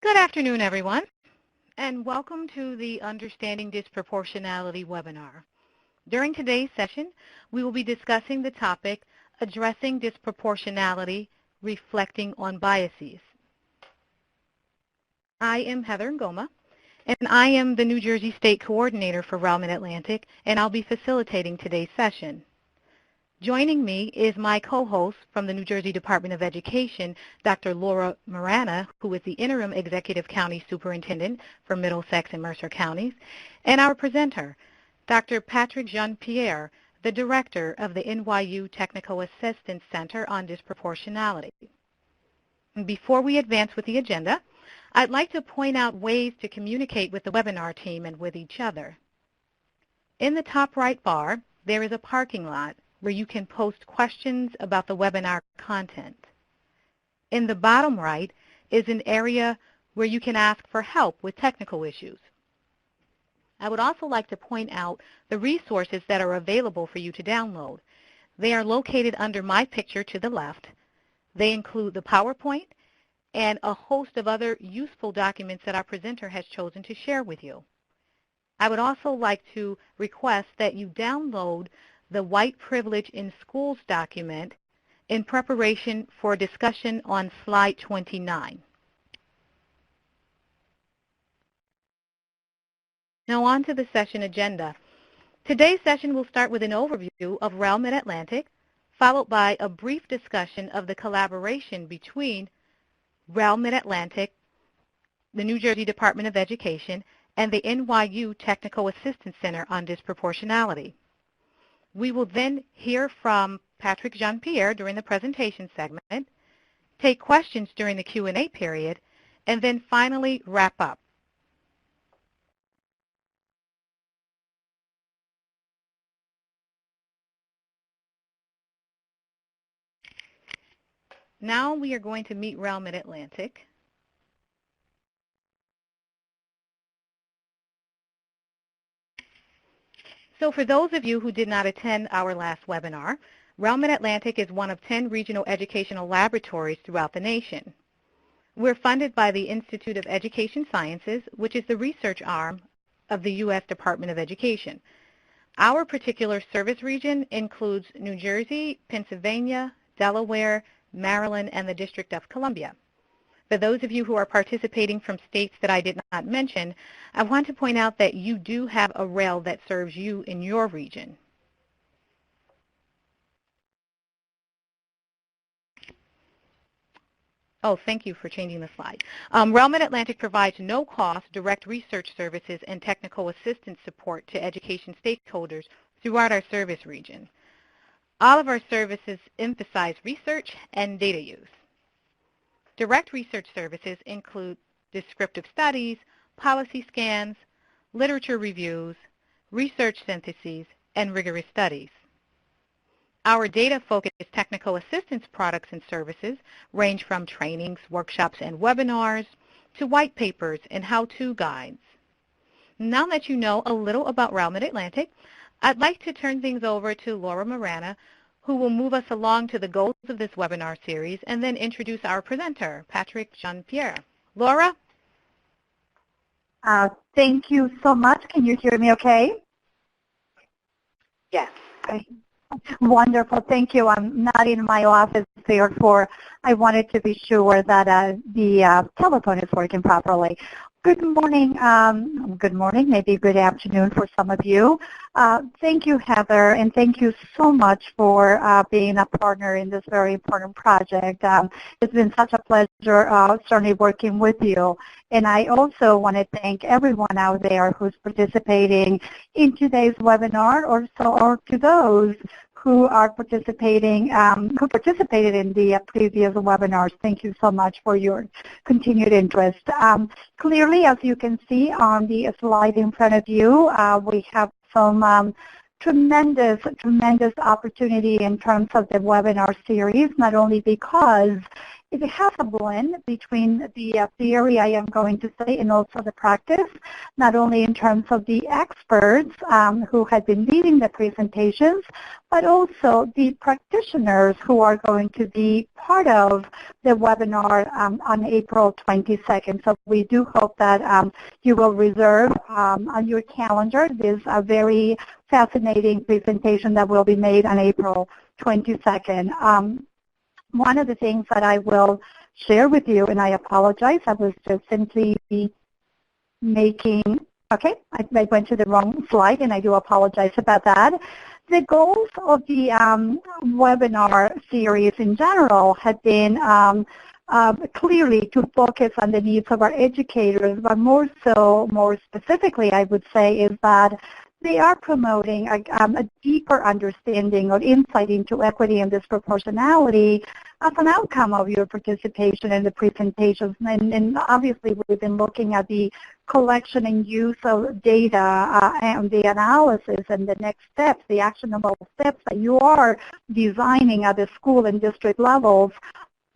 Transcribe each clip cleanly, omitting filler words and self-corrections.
Good afternoon, everyone, and welcome to the Understanding Disproportionality webinar. During today's session, we will be discussing the topic, Addressing Disproportionality, Reflecting on Biases. I am Heather Ngoma, and I am the New Jersey State Coordinator for RAL Mid-Atlantic, and I'll be facilitating today's session. Joining me is my co-host from the New Jersey Department of Education, Dr. Laura Marana, who is the Interim Executive County Superintendent for Middlesex and Mercer Counties, and our presenter, Dr. Patrick Jean-Pierre, the Director of the NYU Technical Assistance Center on Disproportionality. Before we advance with the agenda, I'd like to point out ways to communicate with the webinar team and with each other. In the top right bar, there is a parking lot where you can post questions about the webinar content. In the bottom right is an area where you can ask for help with technical issues. I would also like to point out the resources that are available for you to download. They are located under my picture to the left. They include the PowerPoint and a host of other useful documents that our presenter has chosen to share with you. I would also like to request that you download the White Privilege in Schools document in preparation for discussion on slide 29. Now on to the session agenda. Today's session will start with an overview of RAL Mid-Atlantic, followed by a brief discussion of the collaboration between RAL Mid-Atlantic, the New Jersey Department of Education, and the NYU Technical Assistance Center on Disproportionality. We will then hear from Patrick Jean-Pierre during the presentation segment, take questions during the Q&A period, and then finally wrap up. Now we are going to meet RAL Mid-Atlantic. So for those of you who did not attend our last webinar, RAL Mid-Atlantic is one of 10 regional educational laboratories throughout the nation. We're funded by the Institute of Education Sciences, which is the research arm of the U.S. Department of Education. Our particular service region includes New Jersey, Pennsylvania, Delaware, Maryland, and the District of Columbia. For those of you who are participating from states that I did not mention, I want to point out that you do have a RAL that serves you in your region. Oh, thank you for changing the slide. RAL Mid-Atlantic provides no-cost direct research services and technical assistance support to education stakeholders throughout our service region. All of our services emphasize research and data use. Direct research services include descriptive studies, policy scans, literature reviews, research syntheses, and rigorous studies. Our data-focused technical assistance products and services range from trainings, workshops, and webinars to white papers and how-to guides. Now that you know a little about RAL Mid-Atlantic, I'd like to turn things over to Laura Marana, who will move us along to the goals of this webinar series and then introduce our presenter, Patrick Jean-Pierre. Laura? Thank you so much. Can you hear me okay? Yes. Okay. Wonderful. Thank you. I'm not in my office, therefore I wanted to be sure that the telephone is working properly. Good morning, maybe good afternoon for some of you. Thank you, Heather, and thank you so much for being a partner in this very important project. It's been such a pleasure certainly working with you. And I also want to thank everyone out there who's participating in today's webinar, or to those who are participating, who participated in the previous webinars. Thank you so much for your continued interest. Clearly, as you can see on the slide in front of you, we have some tremendous opportunity in terms of the webinar series, not only because It has a blend between the theory I am going to say and also the practice, not only in terms of the experts who had been leading the presentations, but also the practitioners who are going to be part of the webinar on April 22nd. So we do hope that you will reserve on your calendar this very fascinating presentation that will be made on April 22nd. One of the things that I will share with you, and I apologize, I was just simply making, okay, I went to the wrong slide, and I do apologize about that. The goals of the webinar series in general have been clearly to focus on the needs of our educators, but more specifically, I would say, is that they are promoting a deeper understanding or insight into equity and disproportionality as an outcome of your participation in the presentations. And obviously, we've been looking at the collection and use of data and the analysis and the next steps, the actionable steps that you are designing at the school and district levels,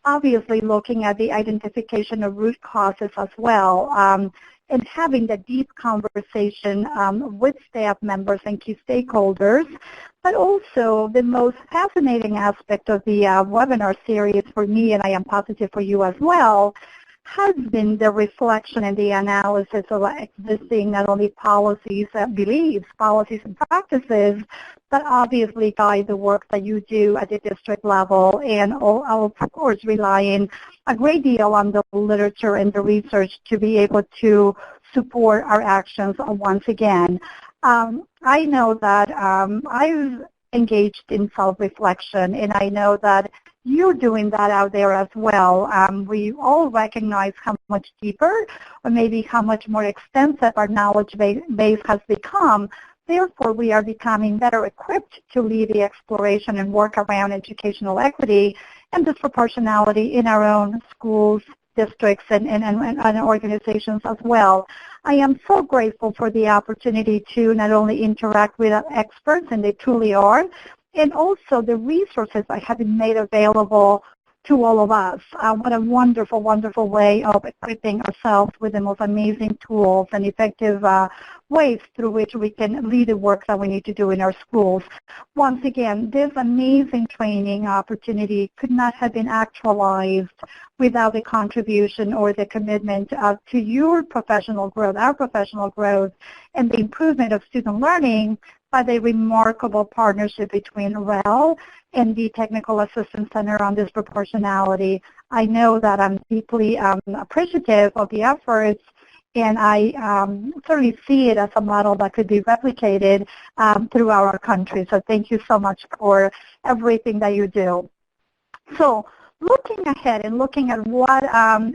obviously looking at the identification of root causes as well. And having the deep conversation with staff members and key stakeholders. But also the most fascinating aspect of the webinar series for me, and I am positive for you as well, has been the reflection and the analysis of existing not only policies, beliefs, policies and practices, but obviously guide the work that you do at the district level, and of course relying a great deal on the literature and the research to be able to support our actions once again. I know that I've engaged in self-reflection, and I know that you're doing that out there as well. We all recognize how much deeper, or maybe how much more extensive our knowledge base has become. Therefore, we are becoming better equipped to lead the exploration and work around educational equity and disproportionality in our own schools, districts, and organizations as well. I am so grateful for the opportunity to not only interact with experts, and they truly are, and also the resources that have been made available to all of us. What a wonderful, wonderful way of equipping ourselves with the most amazing tools and effective ways through which we can lead the work that we need to do in our schools. Once again, this amazing training opportunity could not have been actualized without the contribution or the commitment to your professional growth, our professional growth, and the improvement of student learning by the remarkable partnership between REL and the Technical Assistance Center on Disproportionality. I know that I'm deeply appreciative of the efforts, and I certainly see it as a model that could be replicated throughout our country. So thank you so much for everything that you do. So looking ahead and looking at what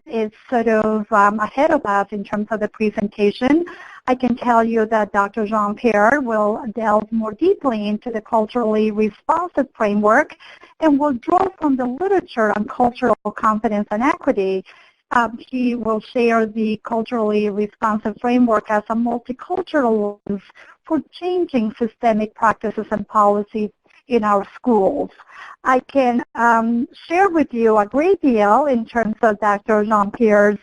is sort of ahead of us in terms of the presentation, I can tell you that Dr. Jean-Pierre will delve more deeply into the culturally responsive framework and will draw from the literature on cultural competence and equity. He will share the culturally responsive framework as a multicultural lens for changing systemic practices and policies in our schools. I can share with you a great deal in terms of Dr. Jean-Pierre's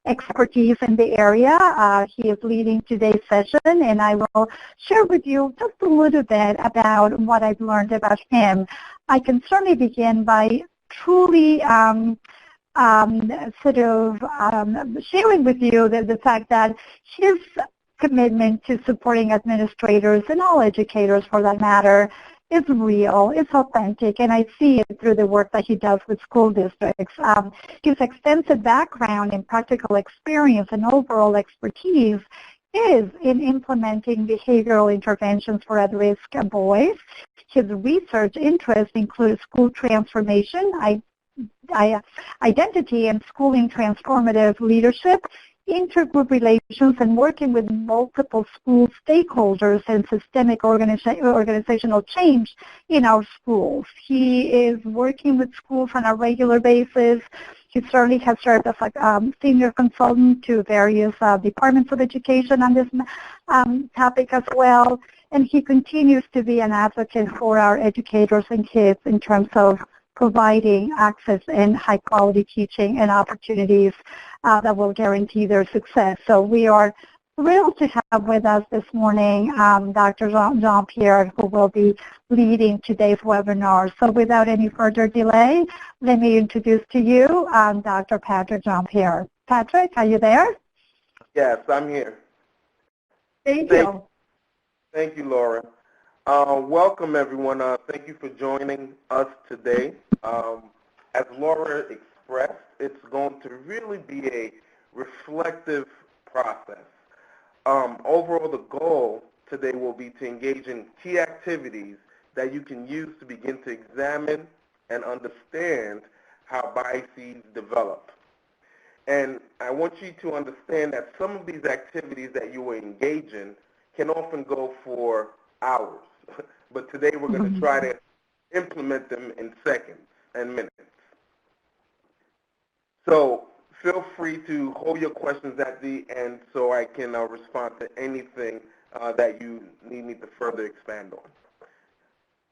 expertise in the area. He is leading today's session, and I will share with you just a little bit about what I've learned about him. I can certainly begin by truly sharing with you the fact that his commitment to supporting administrators and all educators for that matter is real, it's authentic, and I see it through the work that he does with school districts. His extensive background and practical experience and overall expertise is in implementing behavioral interventions for at-risk boys. His research interests include school transformation, identity and schooling transformative leadership, intergroup relations, and working with multiple school stakeholders and systemic organizational change in our schools. He is working with schools on a regular basis. He certainly has served as a senior consultant to various departments of education on this topic as well. And he continues to be an advocate for our educators and kids in terms of providing access and high-quality teaching and opportunities that will guarantee their success. So we are thrilled to have with us this morning Dr. Jean-Pierre, who will be leading today's webinar. So without any further delay, let me introduce to you Dr. Patrick Jean-Pierre. Patrick, are you there? Yes, I'm here. Thank you. Thank you, Laura. Welcome, everyone. Thank you for joining us today. As Laura expressed, it's going to really be a reflective process. Overall, the goal today will be to engage in key activities that you can use to begin to examine and understand how biases develop. And I want you to understand that some of these activities that you will engage in can often go for hours. But today we're going to try to implement them in seconds and minutes. So feel free to hold your questions at the end so I can respond to anything that you need me to further expand on.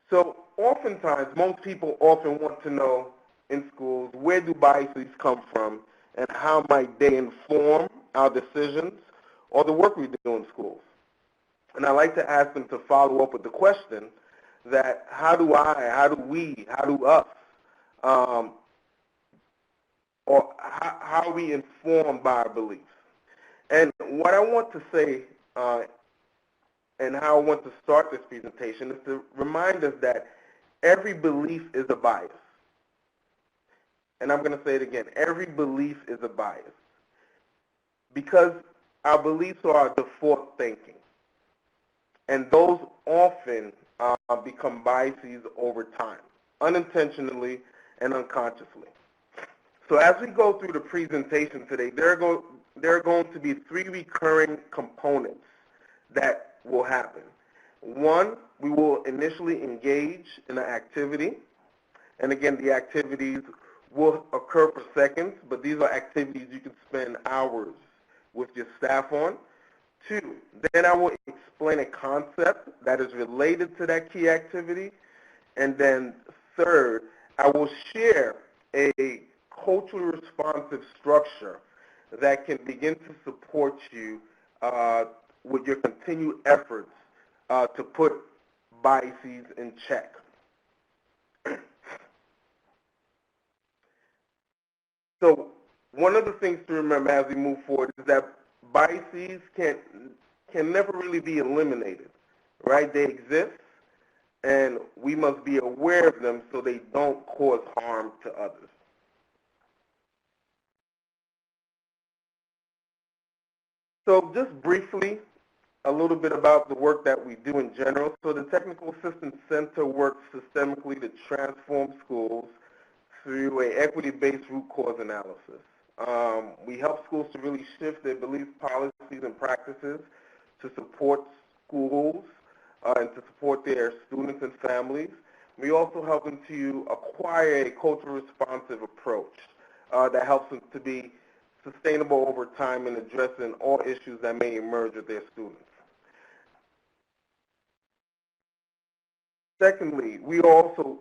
So oftentimes, most people often want to know in schools, where do biases come from and how might they inform our decisions or the work we do in schools? And I like to ask them to follow up with the question that how do us, or how are we informed by our beliefs? And what I want to say and how I want to start this presentation is to remind us that every belief is a bias. And I'm going to say it again, every belief is a bias. Because our beliefs are our default thinking. And those often become biases over time, unintentionally and unconsciously. So as we go through the presentation today, there are going to be three recurring components that will happen. One, we will initially engage in an activity. And again, the activities will occur for seconds, but these are activities you can spend hours with your staff on. Two, then I will explain a concept that is related to that key activity. And then third, I will share a culturally responsive structure that can begin to support you with your continued efforts to put biases in check. So one of the things to remember as we move forward is that biases can never really be eliminated, right? They exist, and we must be aware of them so they don't cause harm to others. So just briefly, a little bit about the work that we do in general. So the Technical Assistance Center works systemically to transform schools through an equity-based root cause analysis. We help schools to really shift their beliefs, policies, and practices to support schools and to support their students and families. We also help them to acquire a culturally responsive approach that helps them to be sustainable over time in addressing all issues that may emerge with their students. Secondly, we are also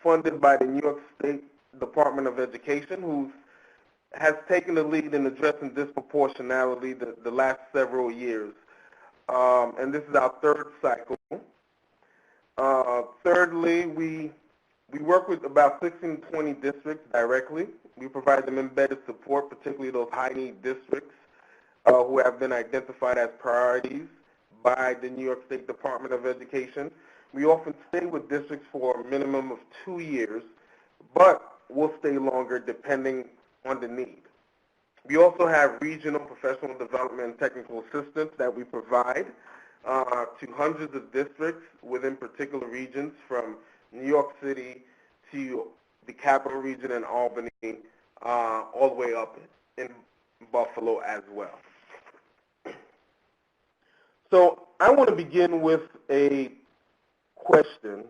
funded by the New York State Department of Education, who has taken the lead in addressing disproportionality the last several years. And this is our third cycle. Thirdly, we work with about 16 to 20 districts directly. We provide them embedded support, particularly those high-need districts who have been identified as priorities by the New York State Department of Education. We often stay with districts for a minimum of 2 years, but we'll stay longer depending on the need. We also have regional professional development and technical assistance that we provide to hundreds of districts within particular regions, from New York City to the capital region in Albany, all the way up in Buffalo as well. So I want to begin with a question.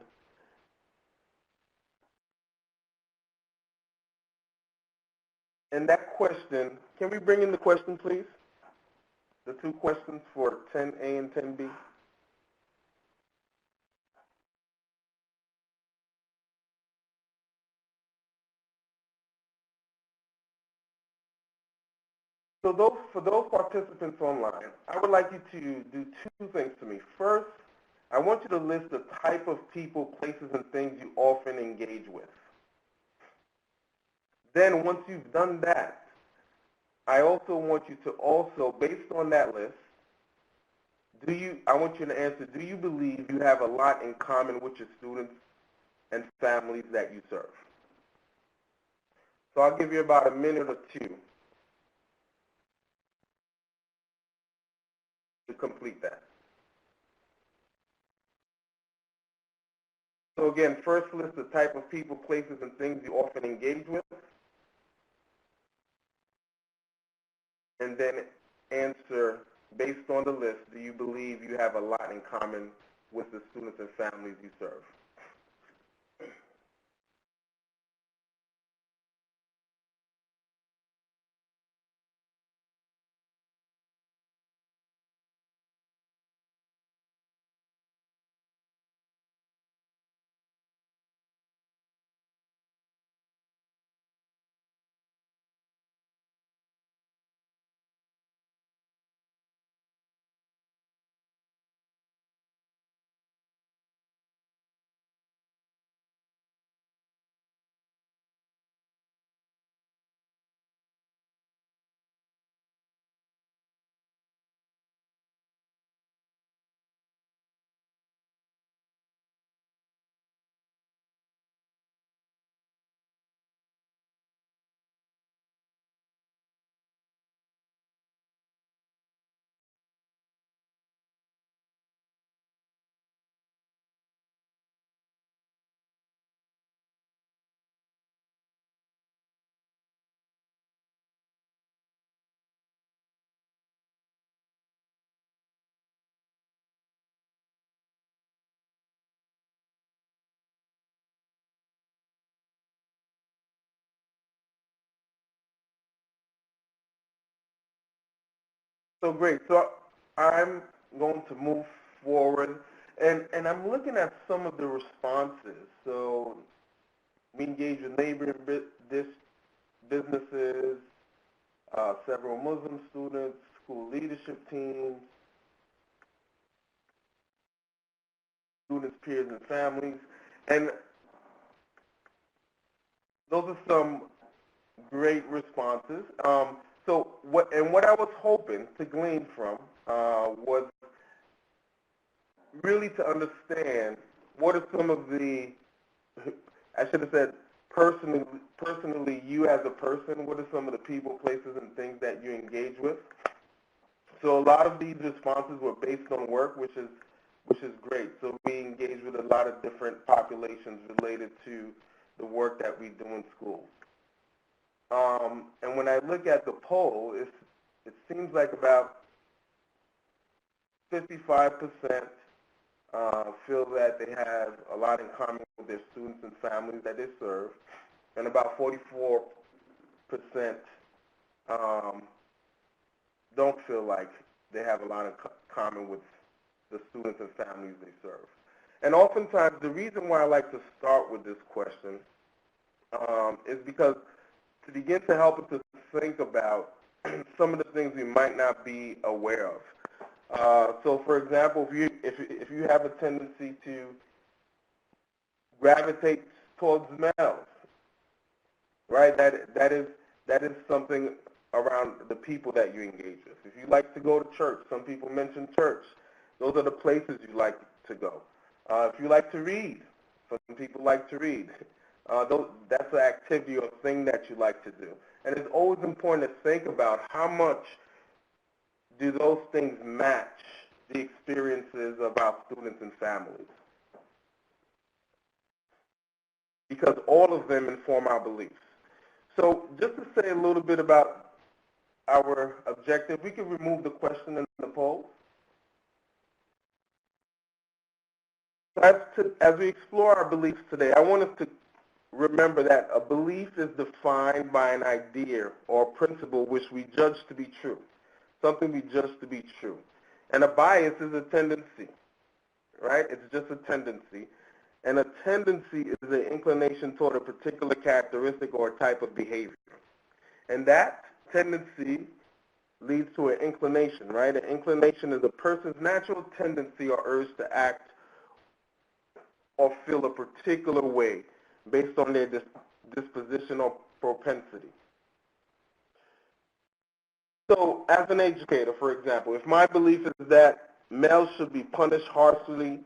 And that question, can we bring in the question, please? The two questions for 10A and 10B. So for those participants online, I would like you to do two things to me. First, I want you to list the type of people, places, and things you often engage with. Then once you've done that, I also want you to also, based on that list, I want you to answer, do you believe you have a lot in common with your students and families that you serve? So I'll give you about a minute or two to complete that. So again, first list the type of people, places, and things you often engage with. And then answer, based on the list, do you believe you have a lot in common with the students and families you serve? So great. So I'm going to move forward, and I'm looking at some of the responses. So we engage with neighboring businesses, several Muslim students, school leadership teams, students, peers, and families. And those are some great responses. What I was hoping to glean from was really to understand what are some of the, I should have said personally you as a person, what are some of the people, places, and things that you engage with? So a lot of these responses were based on work, which is great. So we engage with a lot of different populations related to the work that we do in schools. And when I look at the poll, it seems like about 55% feel that they have a lot in common with their students and families that they serve, and about 44% don't feel like they have a lot in common with the students and families they serve. And oftentimes, the reason why I like to start with this question is because to begin to help us to think about some of the things we might not be aware of. So, for example, if you have a tendency to gravitate towards smells, right? That is something around the people that you engage with. If you like to go to church, some people mention church. Those are the places you like to go. If you like to read, some people like to read. That's an activity or thing that you like to do. And it's always important to think about how much do those things match the experiences of our students and families. Because all of them inform our beliefs. So just to say a little bit about our objective, we can remove the question in the poll. As we explore our beliefs today, I want us to remember that a belief is defined by an idea or principle which we judge to be true, something we judge to be true. And a bias is a tendency, right? It's just a tendency. And a tendency is an inclination toward a particular characteristic or type of behavior. And that tendency leads to an inclination, right? An inclination is a person's natural tendency or urge to act or feel a particular way based on their disposition or propensity. So as an educator, for example, if my belief is that males should be punished harshly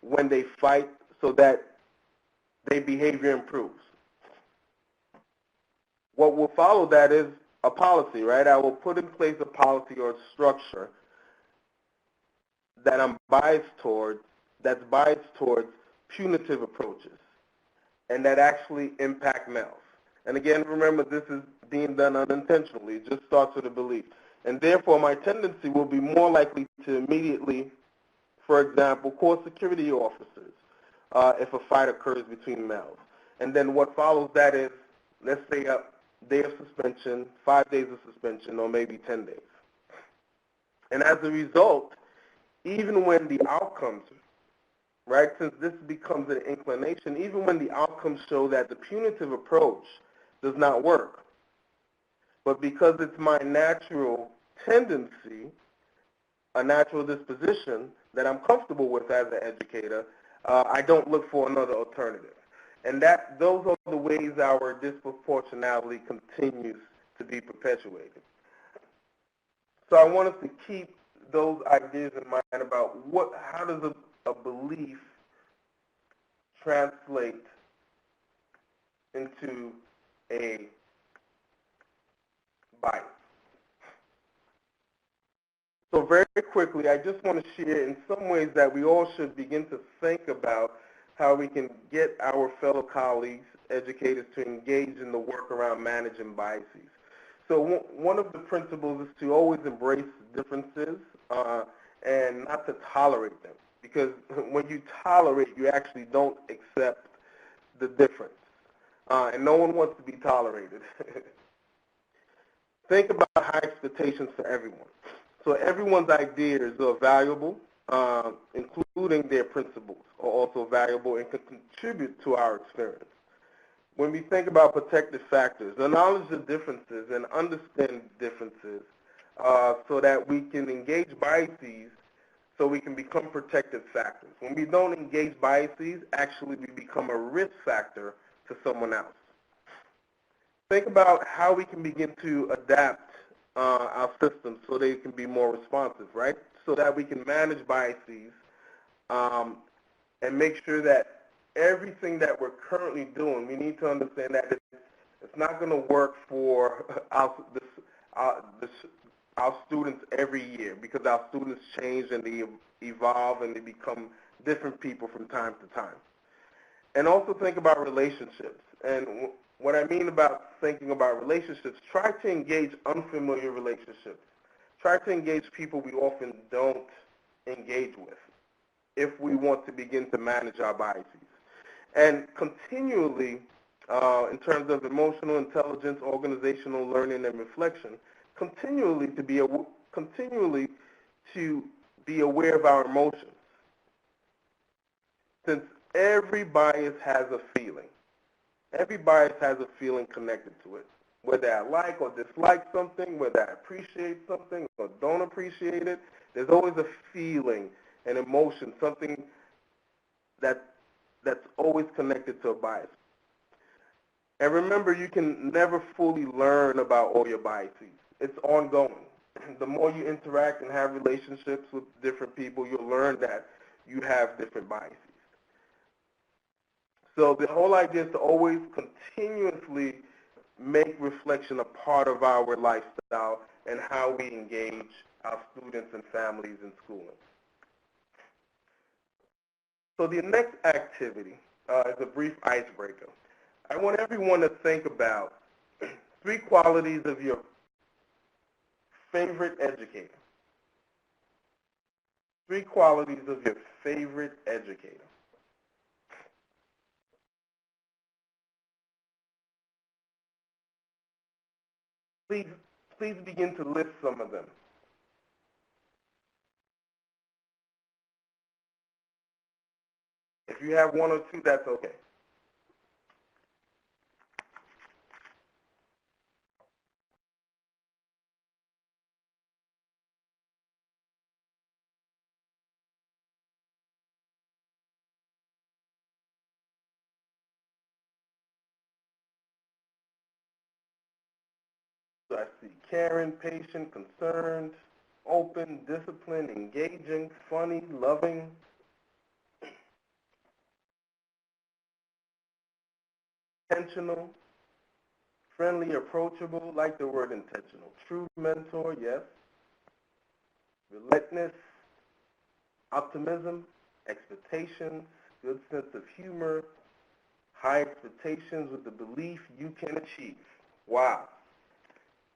when they fight so that their behavior improves, what will follow that is a policy, right? I will put in place a policy or a structure that I'm biased towards, that's biased towards punitive approaches and that actually impact males. And again, remember, this is being done unintentionally. It just starts with a belief. And therefore, my tendency will be more likely to immediately, for example, call security officers if a fight occurs between males. And then what follows that is, let's say, a day of suspension, 5 days of suspension, or maybe 10 days. And as a result, even when the outcomes, right, since this becomes an inclination, even when the outcomes show that the punitive approach does not work, but because it's my natural tendency, a natural disposition that I'm comfortable with as an educator, I don't look for another alternative. And those are the ways our disproportionality continues to be perpetuated. So I want us to keep those ideas in mind about how does a belief translate into a bias. So very quickly, I just want to share in some ways that we all should begin to think about how we can get our fellow colleagues, educators, to engage in the work around managing biases. So one of the principles is to always embrace differences and not to tolerate them. Because when you tolerate, you actually don't accept the difference. And no one wants to be tolerated. Think about high expectations for everyone. So everyone's ideas are valuable, including their principles are also valuable and can contribute to our experience. When we think about protective factors, acknowledge the differences and understand differences so that we can engage biases so we can become protective factors. When we don't engage biases, actually we become a risk factor to someone else. Think about how we can begin to adapt our systems so they can be more responsive, right? So that we can manage biases and make sure that everything that we're currently doing, we need to understand that it's not going to work for our students every year, because our students change and they evolve and they become different people from time to time. And also think about relationships. And what I mean about thinking about relationships, try to engage unfamiliar relationships. Try to engage people we often don't engage with if we want to begin to manage our biases. And continually, in terms of emotional intelligence, organizational learning, and reflection, continually to be aware of our emotions. Since every bias has a feeling. Every bias has a feeling connected to it. Whether I like or dislike something, whether I appreciate something or don't appreciate it, there's always a feeling, an emotion, something that's always connected to a bias. And remember, you can never fully learn about all your biases. It's ongoing. The more you interact and have relationships with different people, you'll learn that you have different biases. So the whole idea is to always continuously make reflection a part of our lifestyle and how we engage our students and families in schooling. So the next activity is a brief icebreaker. I want everyone to think about 3 qualities of your favorite educator. 3 qualities of your favorite educator. Please begin to list some of them. If you have 1 or 2, that's okay. I see caring, patient, concerned, open, disciplined, engaging, funny, loving, intentional, friendly, approachable, like the word intentional, true mentor, yes, relentless, optimism, expectations, good sense of humor, high expectations with the belief you can achieve. Wow.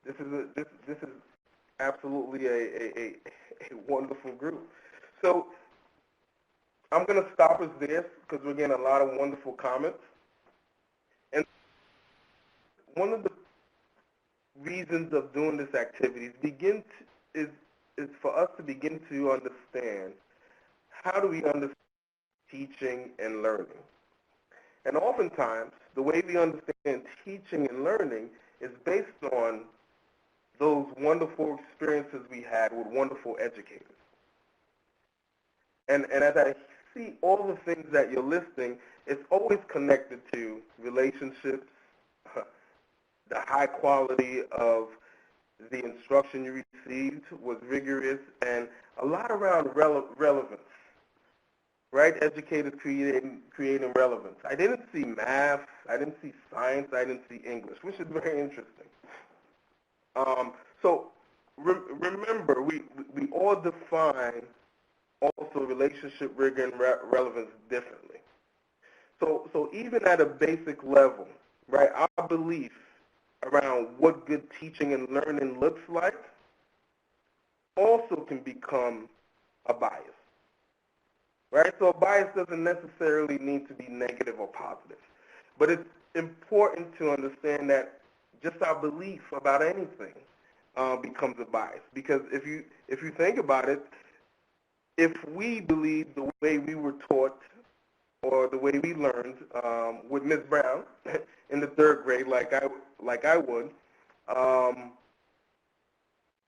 This is absolutely a wonderful group. So I'm going to stop us there because we're getting a lot of wonderful comments. And one of the reasons of doing this activity is for us to begin to understand how do we understand teaching and learning. And oftentimes, the way we understand teaching and learning is based on those wonderful experiences we had with wonderful educators. And as I see all the things that you're listing, it's always connected to relationships, the high quality of the instruction you received was rigorous, and a lot around relevance, right? Educators creating relevance. I didn't see math, I didn't see science, I didn't see English, which is very interesting. So remember, we all define also relationship rigor and relevance differently. So even at a basic level, right, our belief around what good teaching and learning looks like also can become a bias, right? So a bias doesn't necessarily need to be negative or positive, but it's important to understand that just our belief about anything becomes a bias. Because if you think about it, if we believe the way we were taught or the way we learned with Ms. Brown in the 3rd grade, like I would,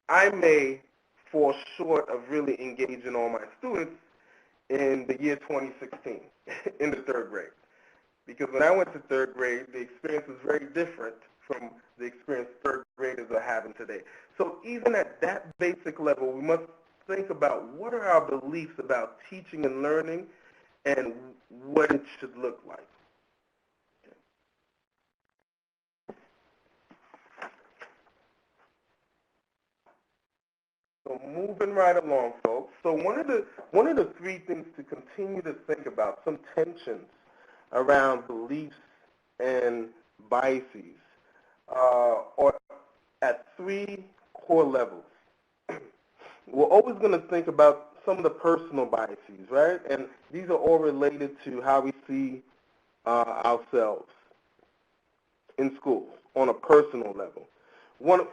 I may fall short of really engaging all my students in the year 2016 in the 3rd grade. Because when I went to 3rd grade, the experience was very different from the experience 3rd graders are having today. So even at that basic level, we must think about what are our beliefs about teaching and learning and what it should look like. So moving right along, folks. So one of the 3 things to continue to think about, some tensions around beliefs and biases, or at 3 core levels. We're always going to think about some of the personal biases, right? And these are all related to how we see ourselves in school on a personal level.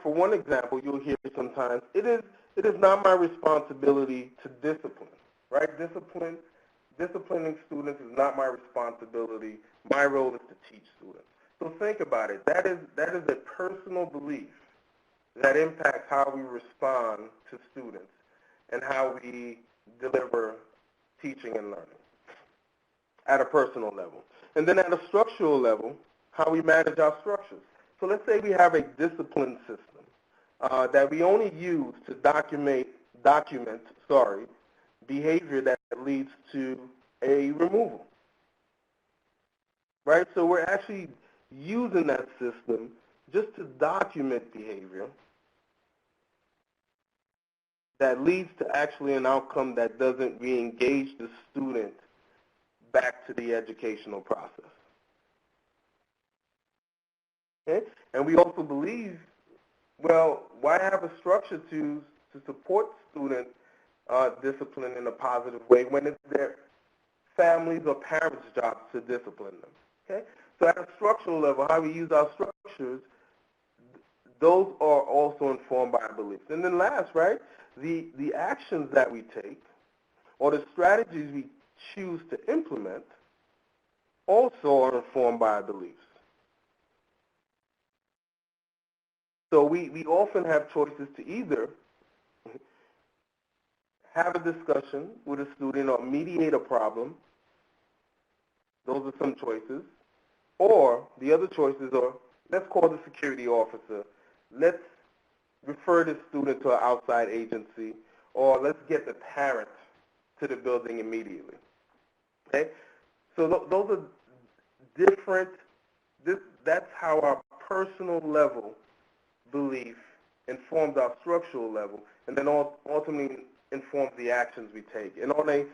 For one example, you'll hear sometimes, it is not my responsibility to discipline, right? Disciplining students is not my responsibility. My role is to teach students. So think about it. That is a personal belief that impacts how we respond to students and how we deliver teaching and learning at a personal level. And then at a structural level, how we manage our structures. So let's say we have a discipline system that we only use to document behavior that leads to a removal, right? So we're actually using that system just to document behavior that leads to actually an outcome that doesn't re-engage the student back to the educational process. Okay? And we also believe, well, why have a structure to support student discipline in a positive way when it's their families or parents' jobs to discipline them? Okay? So at a structural level, how we use our structures, those are also informed by our beliefs. And then last, right, the actions that we take or the strategies we choose to implement also are informed by our beliefs. So we often have choices to either have a discussion with a student or mediate a problem. Those are some choices. Or the other choices are, let's call the security officer. Let's refer the student to an outside agency, or let's get the parent to the building immediately. Okay? So those are different, that's how our personal level belief informs our structural level, and then ultimately informs the actions we take. And on a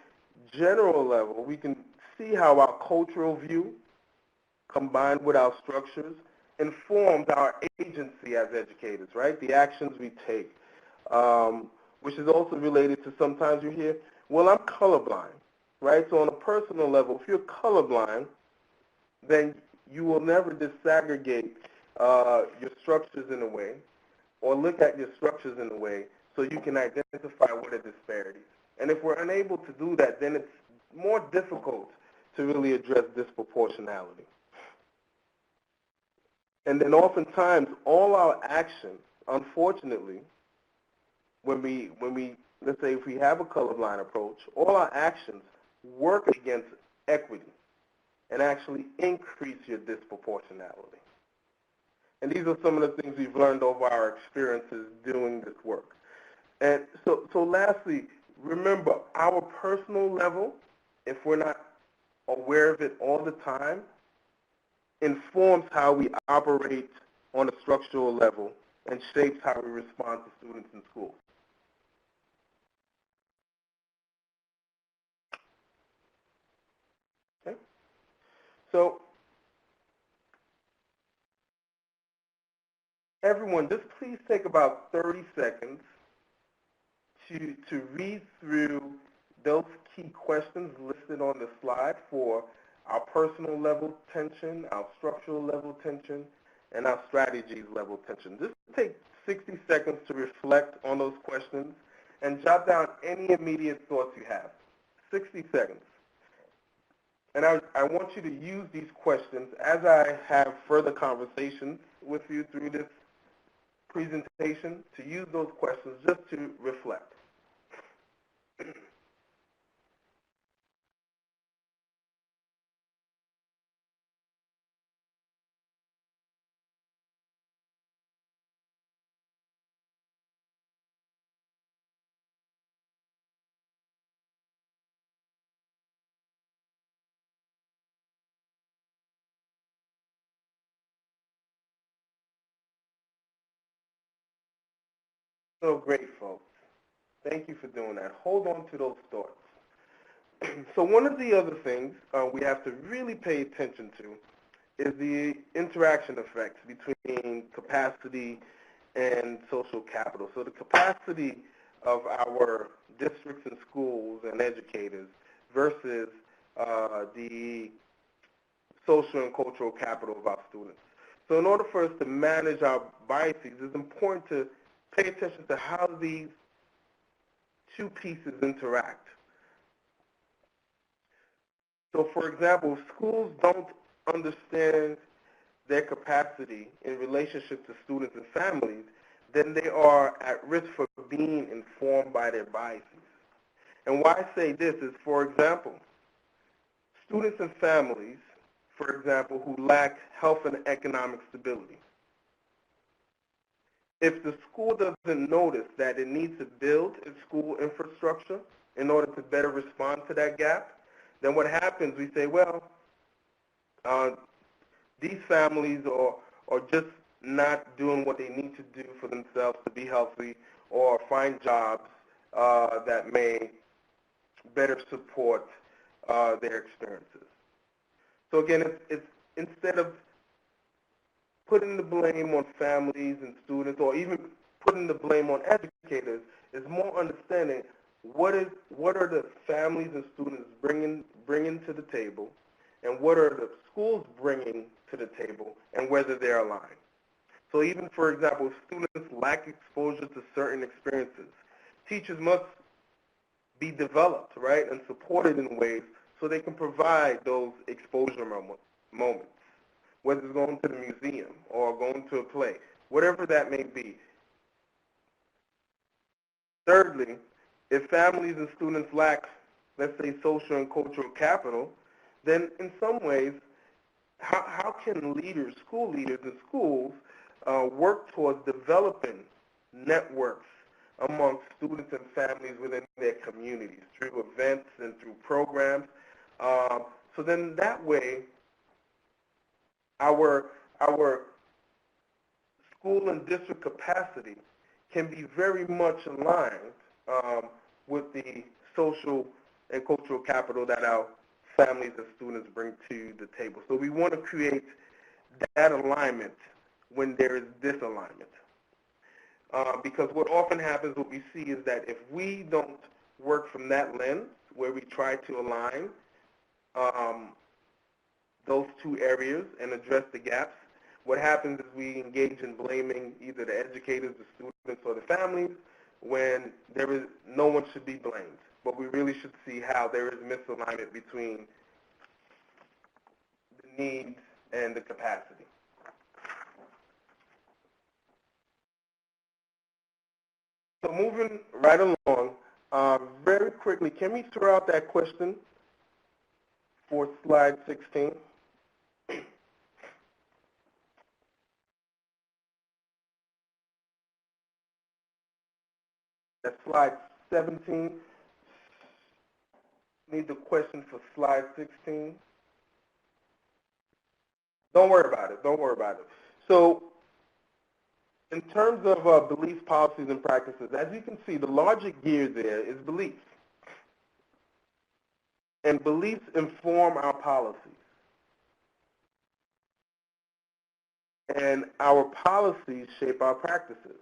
general level, we can see how our cultural view, combined with our structures, informs our agency as educators, right? The actions we take, which is also related to sometimes you hear, well, I'm colorblind, right? So on a personal level, if you're colorblind, then you will never disaggregate your structures in a way, or look at your structures in a way so you can identify what are disparities. And if we're unable to do that, then it's more difficult to really address disproportionality. And then oftentimes, all our actions, unfortunately, when we let's say if we have a colorblind approach, all our actions work against equity and actually increase your disproportionality. And these are some of the things we've learned over our experiences doing this work. And so lastly, remember, our personal level, if we're not aware of it all the time, informs how we operate on a structural level and shapes how we respond to students in school. Okay? So everyone, just please take about 30 seconds to read through those key questions listed on the slide for our personal level tension, our structural level tension, and our strategies level tension. Just take 60 seconds to reflect on those questions and jot down any immediate thoughts you have. 60 seconds. And I want you to use these questions as I have further conversations with you through this presentation, to use those questions just to reflect. So great, folks. Thank you for doing that. Hold on to those thoughts. So one of the other things we have to really pay attention to is the interaction effects between capacity and social capital. So the capacity of our districts and schools and educators versus the social and cultural capital of our students. So in order for us to manage our biases, it's important to pay attention to how these two pieces interact. So for example, if schools don't understand their capacity in relationship to students and families, then they are at risk for being informed by their biases. And why I say this is, for example, students and families, for example, who lack health and economic stability. If the school doesn't notice that it needs to build its school infrastructure in order to better respond to that gap, then what happens, we say, well, these families are just not doing what they need to do for themselves to be healthy or find jobs that may better support their experiences. So again, it's instead of putting the blame on families and students, or even putting the blame on educators, is more understanding what are the families and students bringing to the table, and what are the schools bringing to the table, and whether they're aligned. So even, for example, if students lack exposure to certain experiences, teachers must be developed, right, and supported in ways so they can provide those exposure moments, whether it's going to the museum or going to a play, whatever that may be. Thirdly, if families and students lack, let's say, social and cultural capital, then in some ways, how can leaders, school leaders in schools, work towards developing networks among students and families within their communities through events and through programs. So then that way, our school and district capacity can be very much aligned with the social and cultural capital that our families and students bring to the table. So we want to create that alignment when there is disalignment. Because what often happens, what we see is that if we don't work from that lens where we try to align those two areas and address the gaps, what happens is we engage in blaming either the educators, the students, or the families when there is no one should be blamed. But we really should see how there is misalignment between the needs and the capacity. So moving right along, very quickly, can we throw out that question for slide 16? That's slide 17. Need the question for slide 16. Don't worry about it. Don't worry about it. So in terms of beliefs, policies, and practices, as you can see, the logic gear there is beliefs. And beliefs inform our policies. And our policies shape our practices.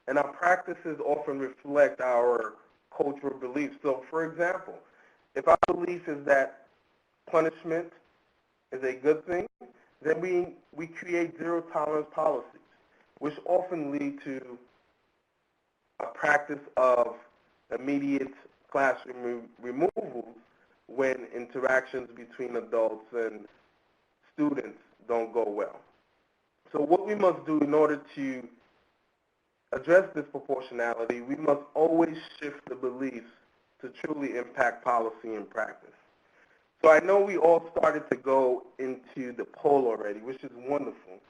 And our practices often reflect our cultural beliefs. So, for example, if our belief is that punishment is a good thing, then we create zero-tolerance policies, which often lead to a practice of immediate classroom removals when interactions between adults and students don't go well. So what we must do in order to address this proportionality, we must always shift the beliefs to truly impact policy and practice. So I know we all started to go into the poll already, which is wonderful.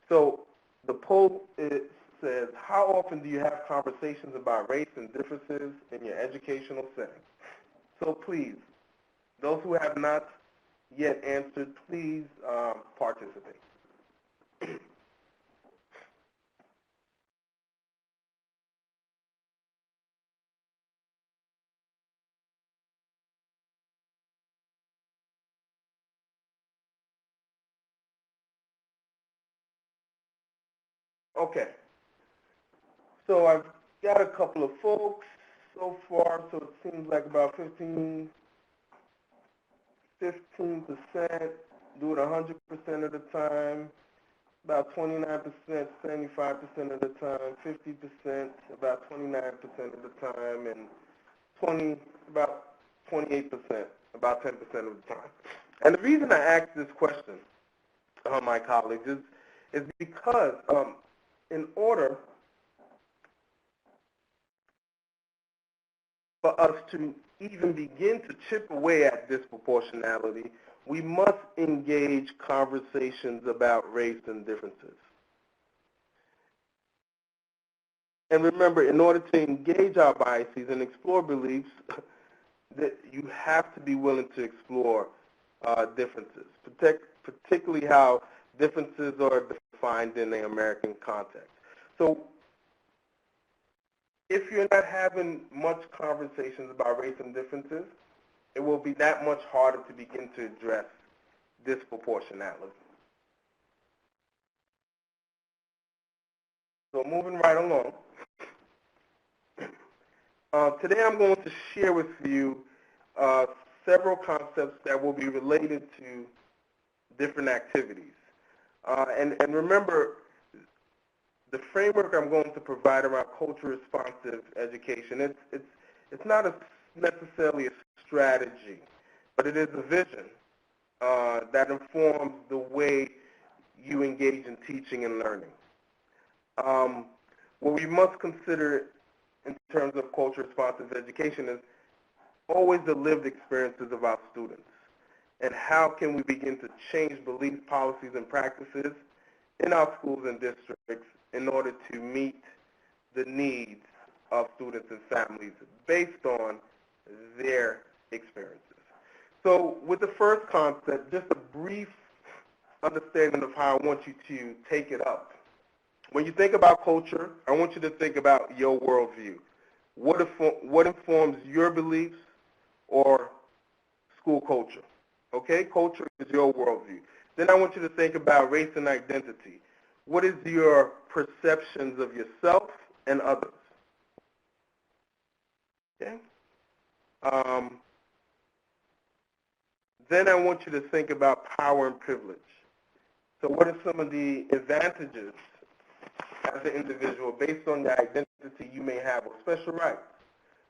So the poll says, how often do you have conversations about race and differences in your educational setting? So please, those who have not yet answered, please participate. Okay, so I've got a couple of folks so far, so it seems like about 15% do it 100% of the time, about 29%, 75% of the time, 50%, about 29% of the time, and about 28%, about 10% of the time. And the reason I asked this question, my colleagues, is because in order for us to even begin to chip away at disproportionality, we must engage conversations about race and differences. And remember, in order to engage our biases and explore beliefs, that you have to be willing to explore differences, particularly how differences are defined in the American context. So if you're not having much conversations about race and differences, it will be that much harder to begin to address disproportionality. So moving right along, today I'm going to share with you several concepts that will be related to different activities. And remember, the framework I'm going to provide around culture responsive education, it's not necessarily a strategy, but it is a vision that informs the way you engage in teaching and learning. What we must consider in terms of culture responsive education is always the lived experiences of our students, and how can we begin to change beliefs, policies, and practices in our schools and districts in order to meet the needs of students and families based on their experiences. So with the first concept, just a brief understanding of how I want you to take it up. When you think about culture, I want you to think about your worldview. What informs your beliefs or school culture? Okay, culture is your worldview. Then I want you to think about race and identity. What is your perceptions of yourself and others? Okay. Then I want you to think about power and privilege. So what are some of the advantages as an individual based on the identity you may have or special rights?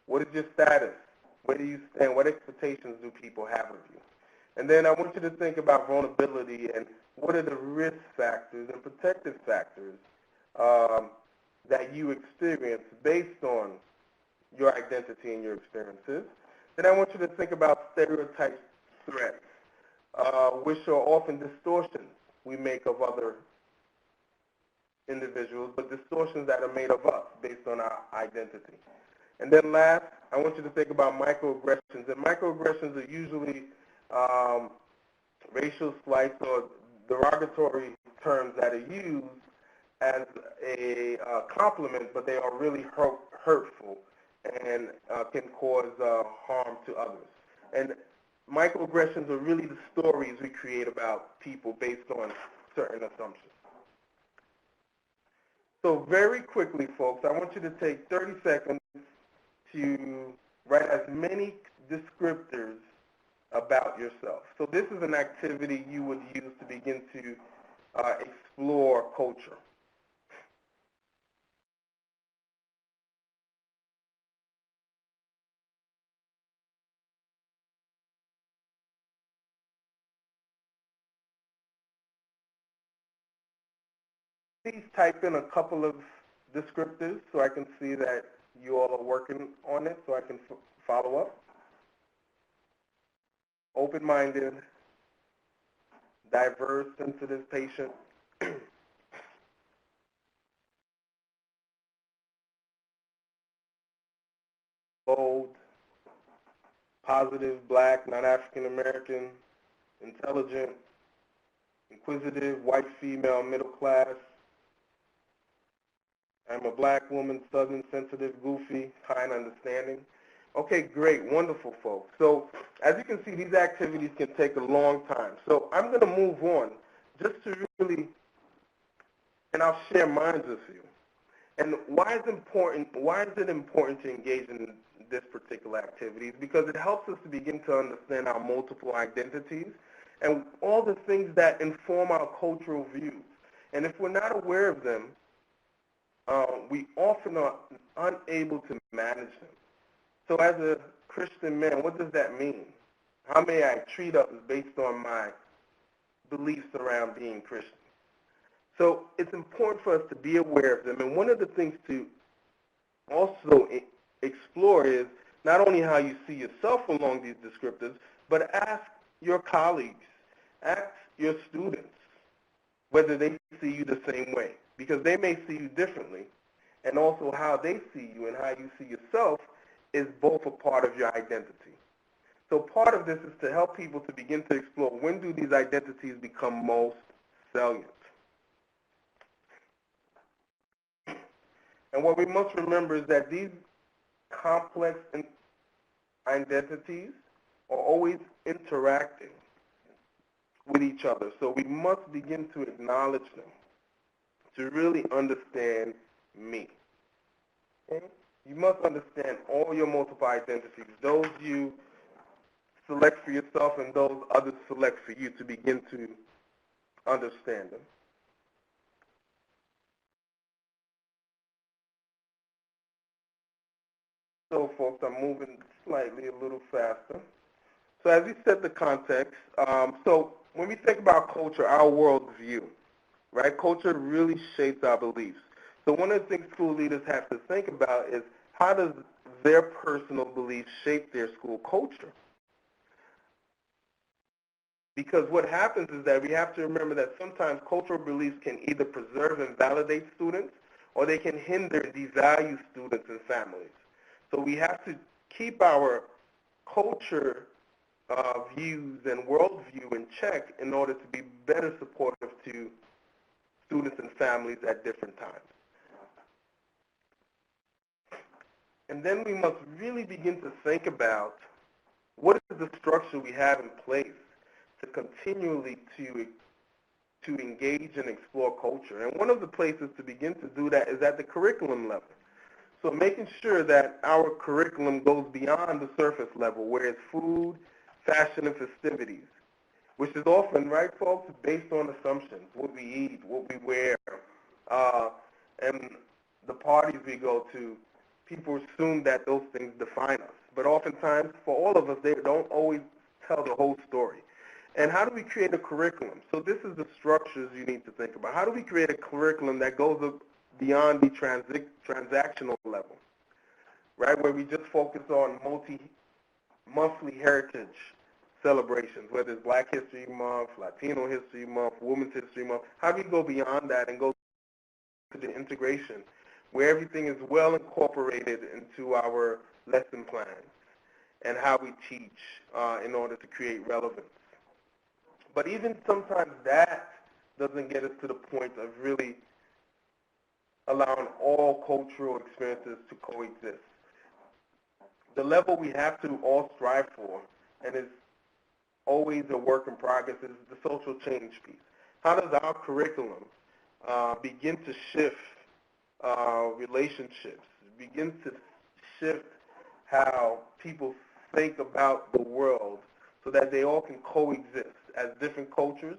What is your status? Where do you stand? What expectations do people have of you? And then I want you to think about vulnerability and what are the risk factors and protective factors that you experience based on your identity and your experiences. Then I want you to think about stereotype threats, which are often distortions we make of other individuals, but distortions that are made of us based on our identity. And then last, I want you to think about microaggressions. And microaggressions are usually racial slights or derogatory terms that are used as a compliment, but they are really hurtful and can cause harm to others. And microaggressions are really the stories we create about people based on certain assumptions. So very quickly, folks, I want you to take 30 seconds to write as many descriptors about yourself. So this is an activity you would use to begin to explore culture. Please type in a couple of descriptors so I can see that you all are working on it so I can follow up. Open-minded, diverse, sensitive, patient. Bold, positive, black, non-African American, intelligent, inquisitive, white, female, middle class. I'm a black woman, southern, sensitive, goofy, kind, understanding. Okay, great, wonderful, folks. So as you can see, these activities can take a long time. So I'm going to move on just to really, and I'll share mine with you. And why is it important to engage in this particular activity? Because it helps us to begin to understand our multiple identities and all the things that inform our cultural views. And if we're not aware of them, we often are unable to manage them. So as a Christian man, what does that mean? How may I treat others based on my beliefs around being Christian? So it's important for us to be aware of them. And one of the things to also explore is not only how you see yourself along these descriptors, but ask your colleagues, ask your students whether they see you the same way, because they may see you differently, and also how they see you and how you see yourself is both a part of your identity. So part of this is to help people to begin to explore when do these identities become most salient. And what we must remember is that these complex identities are always interacting with each other. So we must begin to acknowledge them to really understand me. Okay? You must understand all your multiple identities, those you select for yourself and those others select for you, to begin to understand them. So, folks, I'm moving slightly a little faster. So as we set the context, so when we think about culture, our worldview, right, culture really shapes our beliefs. So one of the things school leaders have to think about is how does their personal beliefs shape their school culture? Because what happens is that we have to remember that sometimes cultural beliefs can either preserve and validate students, or they can hinder and devalue students and families. So we have to keep our culture views and worldview in check in order to be better supportive to students and families at different times. And then we must really begin to think about what is the structure we have in place to continually to engage and explore culture. And one of the places to begin to do that is at the curriculum level. So making sure that our curriculum goes beyond the surface level, where it's food, fashion, and festivities, which is often, right, folks, based on assumptions, what we eat, what we wear, and the parties we go to. People assume that those things define us. But oftentimes, for all of us, they don't always tell the whole story. And how do we create a curriculum? So this is the structures you need to think about. How do we create a curriculum that goes beyond the transactional level, right, where we just focus on monthly heritage celebrations, whether it's Black History Month, Latino History Month, Women's History Month? How do we go beyond that and go to the integration, where everything is well incorporated into our lesson plans and how we teach in order to create relevance? But even sometimes that doesn't get us to the point of really allowing all cultural experiences to coexist. The level we have to all strive for, and is always a work in progress, is the social change piece. How does our curriculum begin to shift relationships, begin to shift how people think about the world so that they all can coexist as different cultures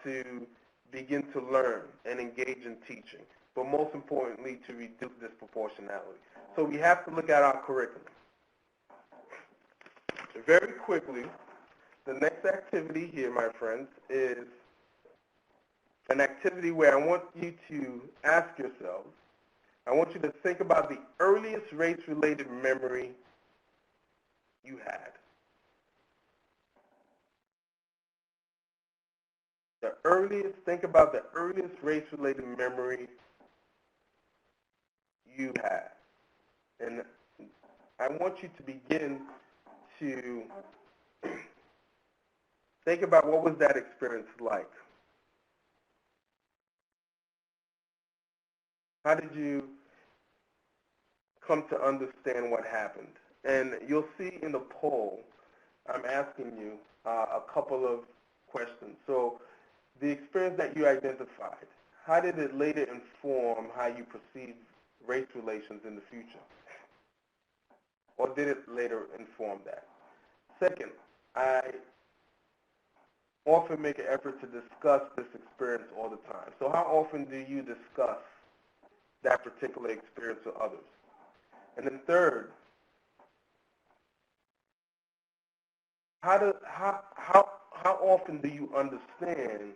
to begin to learn and engage in teaching, but most importantly, to reduce disproportionality. So we have to look at our curriculum. Very quickly, the next activity here, my friends, is an activity where I want you to ask yourselves, I want you to think about the earliest race-related memory you had. Think about the earliest race-related memory you had. And I want you to begin to think about what was that experience like. How did you come to understand what happened? And you'll see in the poll, I'm asking you a couple of questions. So the experience that you identified, how did it later inform how you perceive race relations in the future? Or did it later inform that? Second, I often make an effort to discuss this experience all the time. So how often do you discuss that particular experience with others? And then third, how often do you understand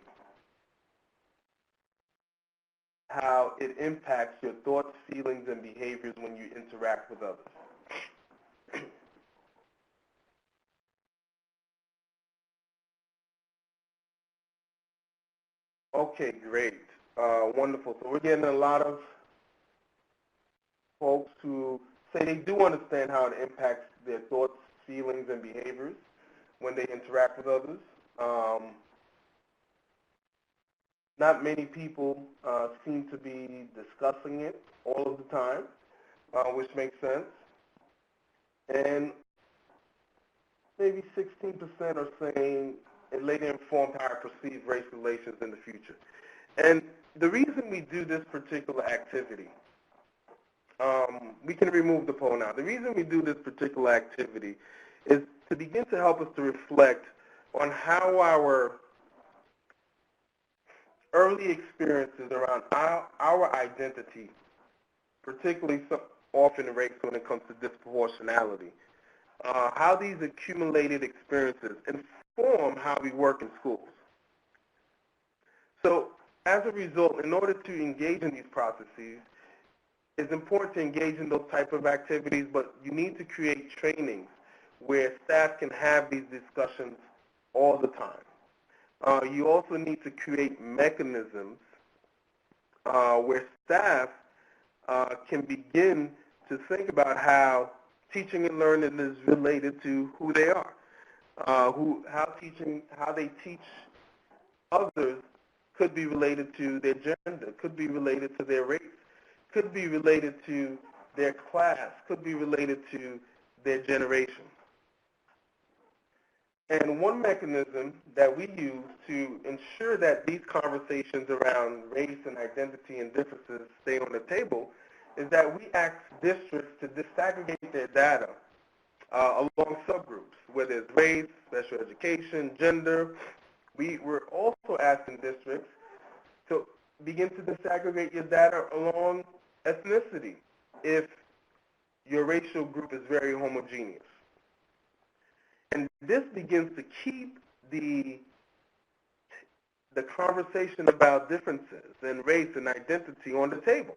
how it impacts your thoughts, feelings, and behaviors when you interact with others? Okay, great. Wonderful. So we're getting a lot of folks who say they do understand how it impacts their thoughts, feelings, and behaviors when they interact with others. Not many people seem to be discussing it all of the time, which makes sense. And maybe 16% are saying it later informed how I perceive race relations in the future. And the reason we do this particular activity, we can remove the poll now. The reason we do this particular activity is to begin to help us to reflect on how our early experiences around our identity, particularly often race when it comes to disproportionality, how these accumulated experiences inform how we work in schools. So as a result, in order to engage in these processes, it's important to engage in those type of activities, but you need to create trainings where staff can have these discussions all the time. You also need to create mechanisms where staff can begin to think about how teaching and learning is related to who they are, how they teach others could be related to their gender, could be related to their race, could be related to their class, could be related to their generation. And one mechanism that we use to ensure that these conversations around race and identity and differences stay on the table is that we ask districts to disaggregate their data along subgroups, whether it's race, special education, gender. We're also asking districts to begin to disaggregate your data along ethnicity if your racial group is very homogeneous. And this begins to keep the conversation about differences in race and identity on the table,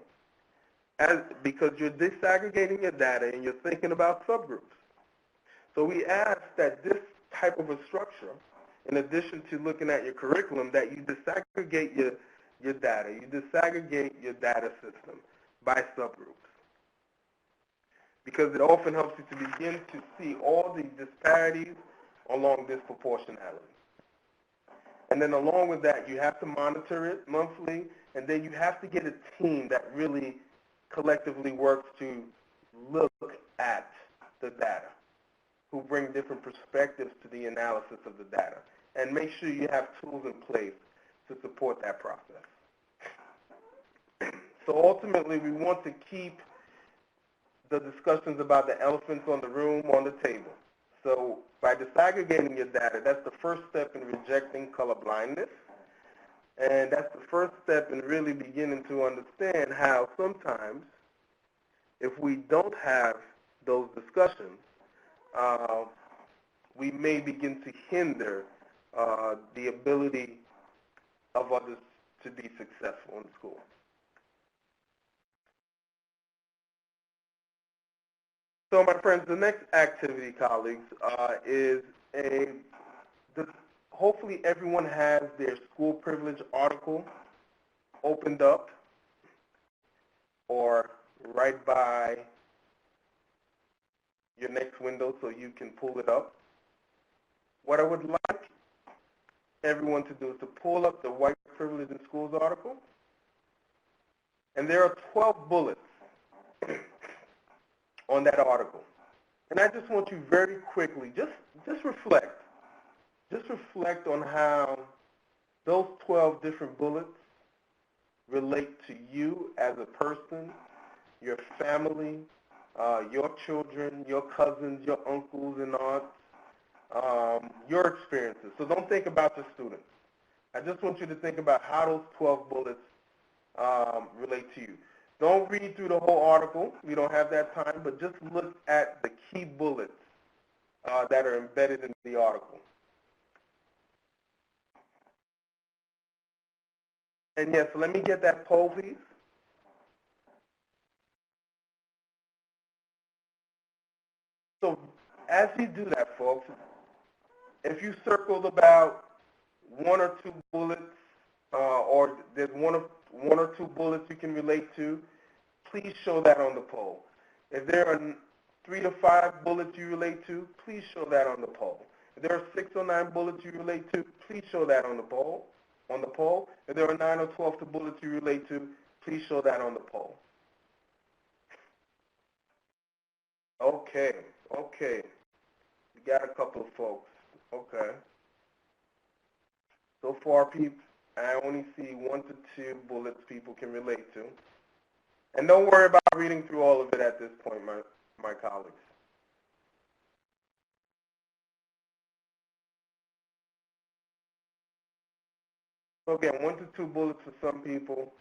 because you're disaggregating your data and you're thinking about subgroups. So we ask that this type of a structure, in addition to looking at your curriculum, that you disaggregate your data. You disaggregate your data system by subgroups, because it often helps you to begin to see all the disparities along disproportionality. And then along with that, you have to monitor it monthly, and then you have to get a team that really collectively works to look at the data, who bring different perspectives to the analysis of the data, and make sure you have tools in place to support that process. So ultimately, we want to keep the discussions about the elephants on the room on the table. So by disaggregating your data, that's the first step in rejecting colorblindness. And that's the first step in really beginning to understand how sometimes, if we don't have those discussions, we may begin to hinder the ability of others to be successful in school. So my friends, the next activity, colleagues, is hopefully everyone has their school privilege article opened up or right by your next window so you can pull it up. What I would like everyone to do is to pull up the White Privilege in Schools article. And there are 12 bullets on that article. And I just want you very quickly, just reflect. Just reflect on how those 12 different bullets relate to you as a person, your family, your children, your cousins, your uncles and aunts, your experiences. So don't think about the students. I just want you to think about how those 12 bullets relate to you. Don't read through the whole article. We don't have that time, but just look at the key bullets that are embedded in the article. And yes, let me get that poll, please. So as you do that, folks, if you circled about one or two bullets, or there's one or two bullets you can relate to, please show that on the poll. If there are 3 to 5 bullets you relate to, please show that on the poll. If there are 6 or 9 bullets you relate to, please show that on the poll. If there are 9 or 12 bullets you relate to, please show that on the poll. Okay. We got a couple of folks. Okay. So far, people, I only see 1 to 2 bullets people can relate to. And don't worry about reading through all of it at this point, my colleagues. So again, 1 to 2 bullets for some people,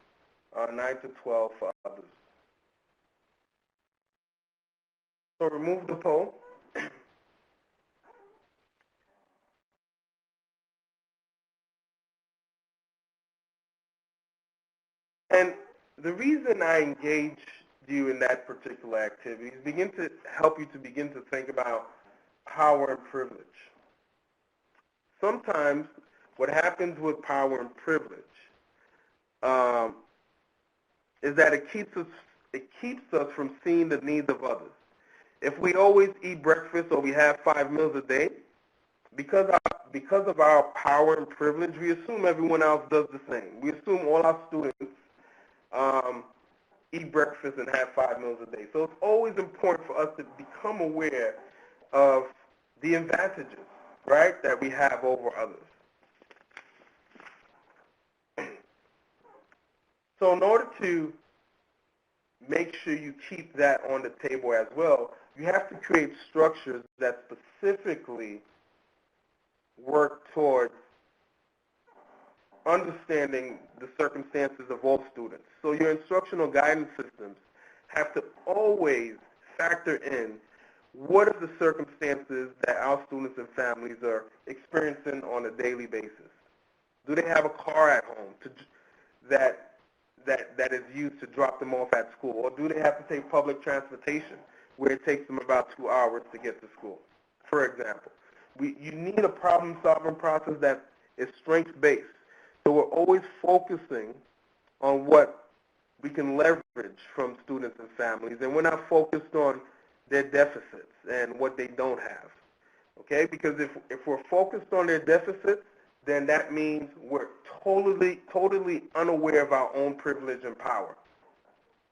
9 to 12 for others. So remove the poll. And the reason I engage you in that particular activity is begin to help you to begin to think about power and privilege. Sometimes what happens with power and privilege is that it keeps us from seeing the needs of others. If we always eat breakfast or we have 5 meals a day, because of our power and privilege, we assume everyone else does the same. We assume all our students eat breakfast and have 5 meals a day. So it's always important for us to become aware of the advantages, right, that we have over others. So in order to make sure you keep that on the table as well, you have to create structures that specifically work towards understanding the circumstances of all students. So your instructional guidance systems have to always factor in what are the circumstances that our students and families are experiencing on a daily basis. Do they have a car at home that is used to drop them off at school? Or do they have to take public transportation where it takes them about 2 hours to get to school, for example? You need a problem-solving process that is strength-based. So we're always focusing on what we can leverage from students and families, and we're not focused on their deficits and what they don't have, okay? Because if we're focused on their deficits, then that means we're totally unaware of our own privilege and power,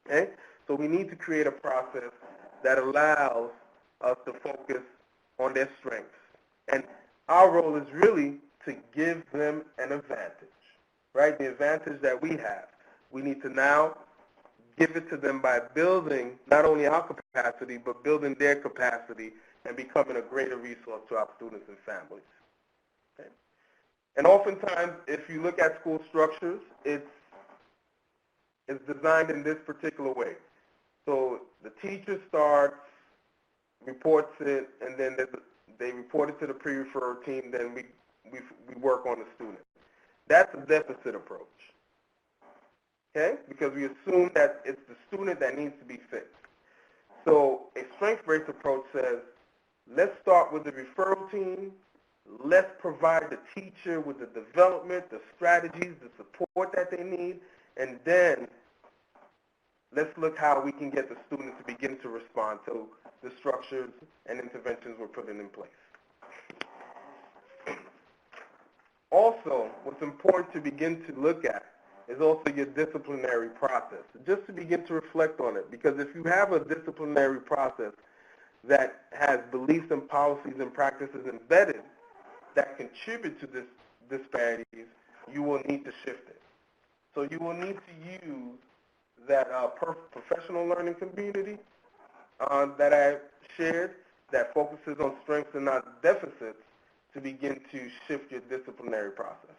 okay? So we need to create a process that allows us to focus on their strengths. And our role is really to give them an advantage, right? The advantage that we have. We need to now give it to them by building not only our capacity, but building their capacity and becoming a greater resource to our students and families. Okay? And oftentimes, if you look at school structures, it's designed in this particular way. So the teacher starts, reports it, and then they report it to the pre-referral team, then we work on the student. That's a deficit approach, okay? Because we assume that it's the student that needs to be fixed. So a strength-based approach says, let's start with the referral team, let's provide the teacher with the development, the strategies, the support that they need, and then let's look how we can get the student to begin to respond to the structures and interventions we're putting in place. Also, what's important to begin to look at is also your disciplinary process, just to begin to reflect on it. Because if you have a disciplinary process that has beliefs and policies and practices embedded that contribute to this disparities, you will need to shift it. So you will need to use that professional learning community that I shared that focuses on strengths and not deficits to begin to shift your disciplinary process.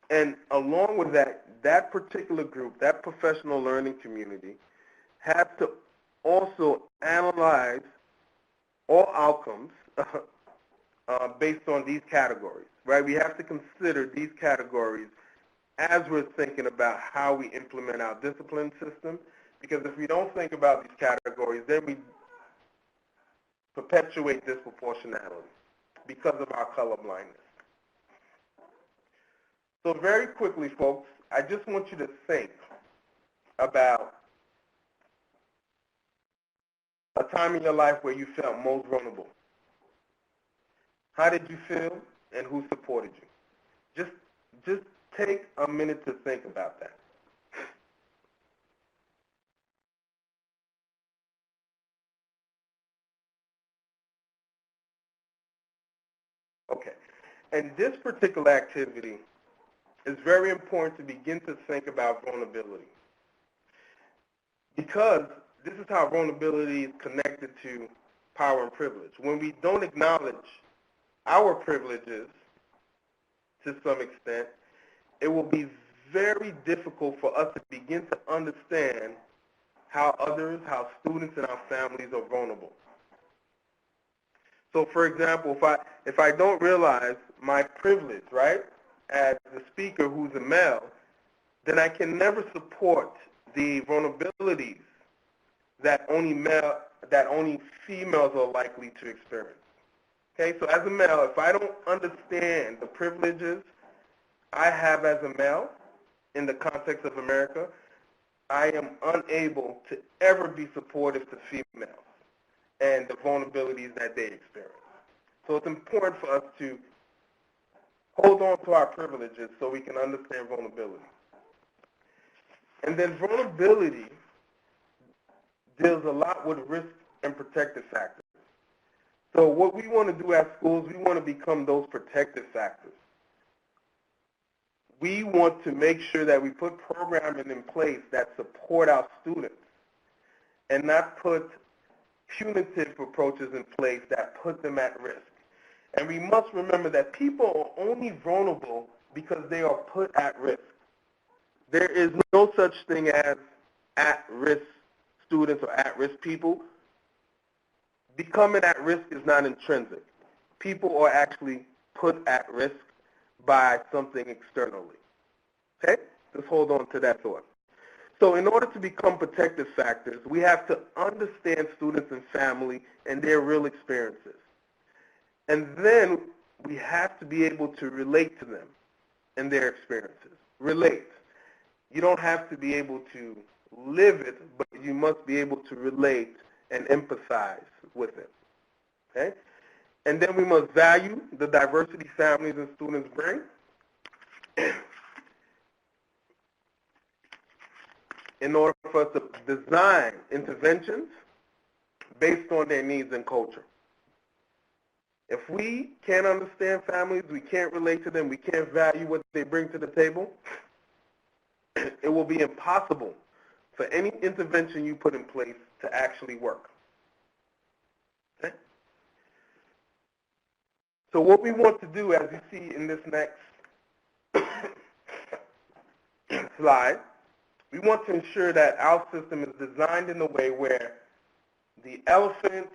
And along with that, that particular group, that professional learning community, has to also analyze all outcomes based on these categories, right? We have to consider these categories as we're thinking about how we implement our discipline system, because if we don't think about these categories, then we perpetuate disproportionality because of our colorblindness. So very quickly, folks, I just want you to think about a time in your life where you felt most vulnerable. How did you feel, and who supported you? Just take a minute to think about that. Okay, and this particular activity is very important to begin to think about vulnerability, because this is how vulnerability is connected to power and privilege. When we don't acknowledge our privileges to some extent, it will be very difficult for us to begin to understand how others, how students and our families are vulnerable. So for example, if I don't realize my privilege, right, as the speaker who's a male, then I can never support the vulnerabilities that only females are likely to experience. Okay, so as a male, if I don't understand the privileges I have as a male, in the context of America, I am unable to ever be supportive to females and the vulnerabilities that they experience. So it's important for us to hold on to our privileges so we can understand vulnerability. And then vulnerability deals a lot with risk and protective factors. So what we want to do at schools, we want to become those protective factors. We want to make sure that we put programming in place that support our students and not put punitive approaches in place that put them at risk. And we must remember that people are only vulnerable because they are put at risk. There is no such thing as at-risk students or at-risk people. Becoming at risk is not intrinsic. People are actually put at risk by something externally. Okay? Just hold on to that thought. So in order to become protective factors, we have to understand students and family and their real experiences. And then we have to be able to relate to them and their experiences. Relate. You don't have to be able to live it, but you must be able to relate and empathize with it. Okay? And then we must value the diversity families and students bring. In order for us to design interventions based on their needs and culture. If we can't understand families, we can't relate to them, we can't value what they bring to the table, it will be impossible for any intervention you put in place to actually work. Okay? So what we want to do, as you see in this next slide, we want to ensure that our system is designed in a way where the elephant,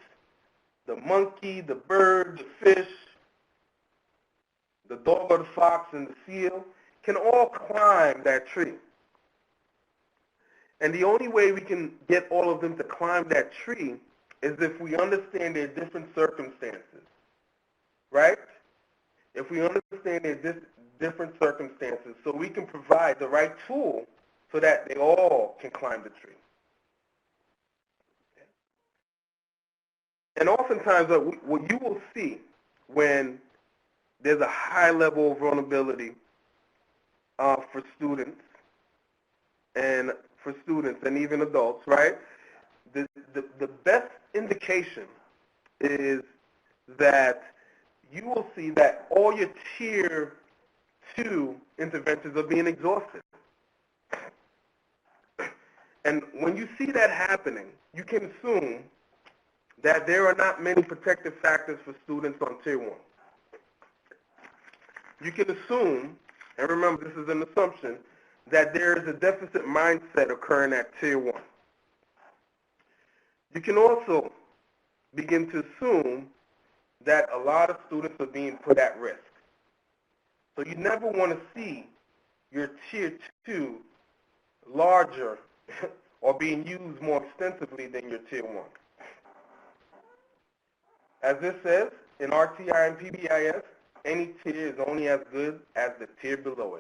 the monkey, the bird, the fish, the dog or the fox, and the seal can all climb that tree. And the only way we can get all of them to climb that tree is if we understand their different circumstances, right? If we understand their different circumstances, so we can provide the right tool so that they all can climb the tree. And oftentimes what you will see when there's a high level of vulnerability for students and even adults, right? The best indication is that you will see that all your tier 2 interventions are being exhausted. And when you see that happening, you can assume that there are not many protective factors for students on Tier 1. You can assume, and remember this is an assumption, that there is a deficit mindset occurring at Tier 1. You can also begin to assume that a lot of students are being put at risk. So you never want to see your Tier 2 larger or being used more extensively than your Tier 1. As this says, in RTI and PBIS, any tier is only as good as the tier below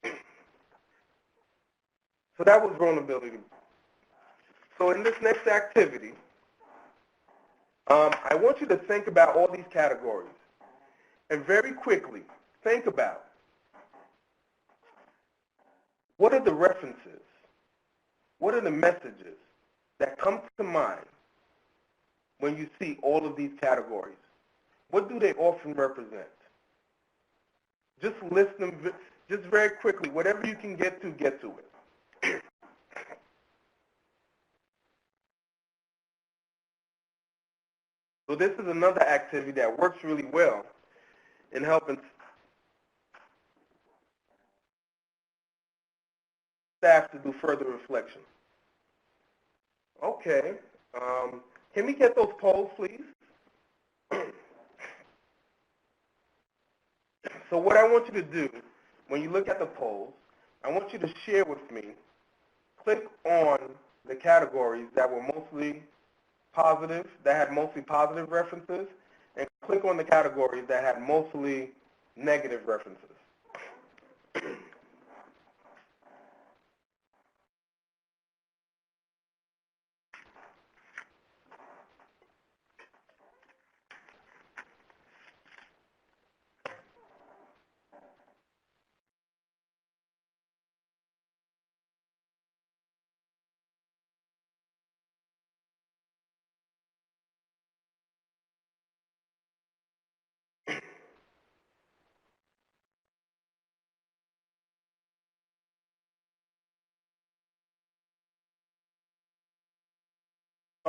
it. So that was vulnerability. So in this next activity, I want you to think about all these categories. And very quickly, think about what are the references, what are the messages that come to mind when you see all of these categories? What do they often represent? Just list them just very quickly. Whatever you can get to it. So this is another activity that works really well in helping staff to do further reflection. Okay. Can we get those polls, please? So what I want you to do, when you look at the polls, I want you to share with me, click on the categories that were mostly positive, that had mostly positive references, and click on the categories that had mostly negative references.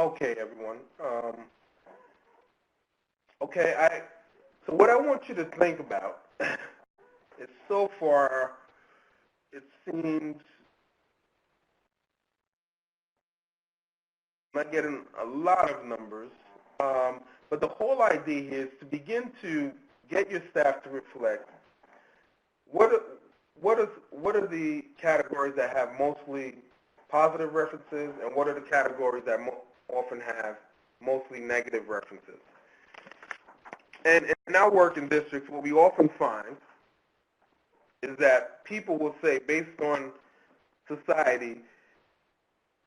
Okay, everyone. So what I want you to think about is so far it seems I'm not getting a lot of numbers, but the whole idea here is to begin to get your staff to reflect what are the categories that have mostly positive references and what are the categories that often have mostly negative references. And in our work in districts, what we often find is that people will say, based on society,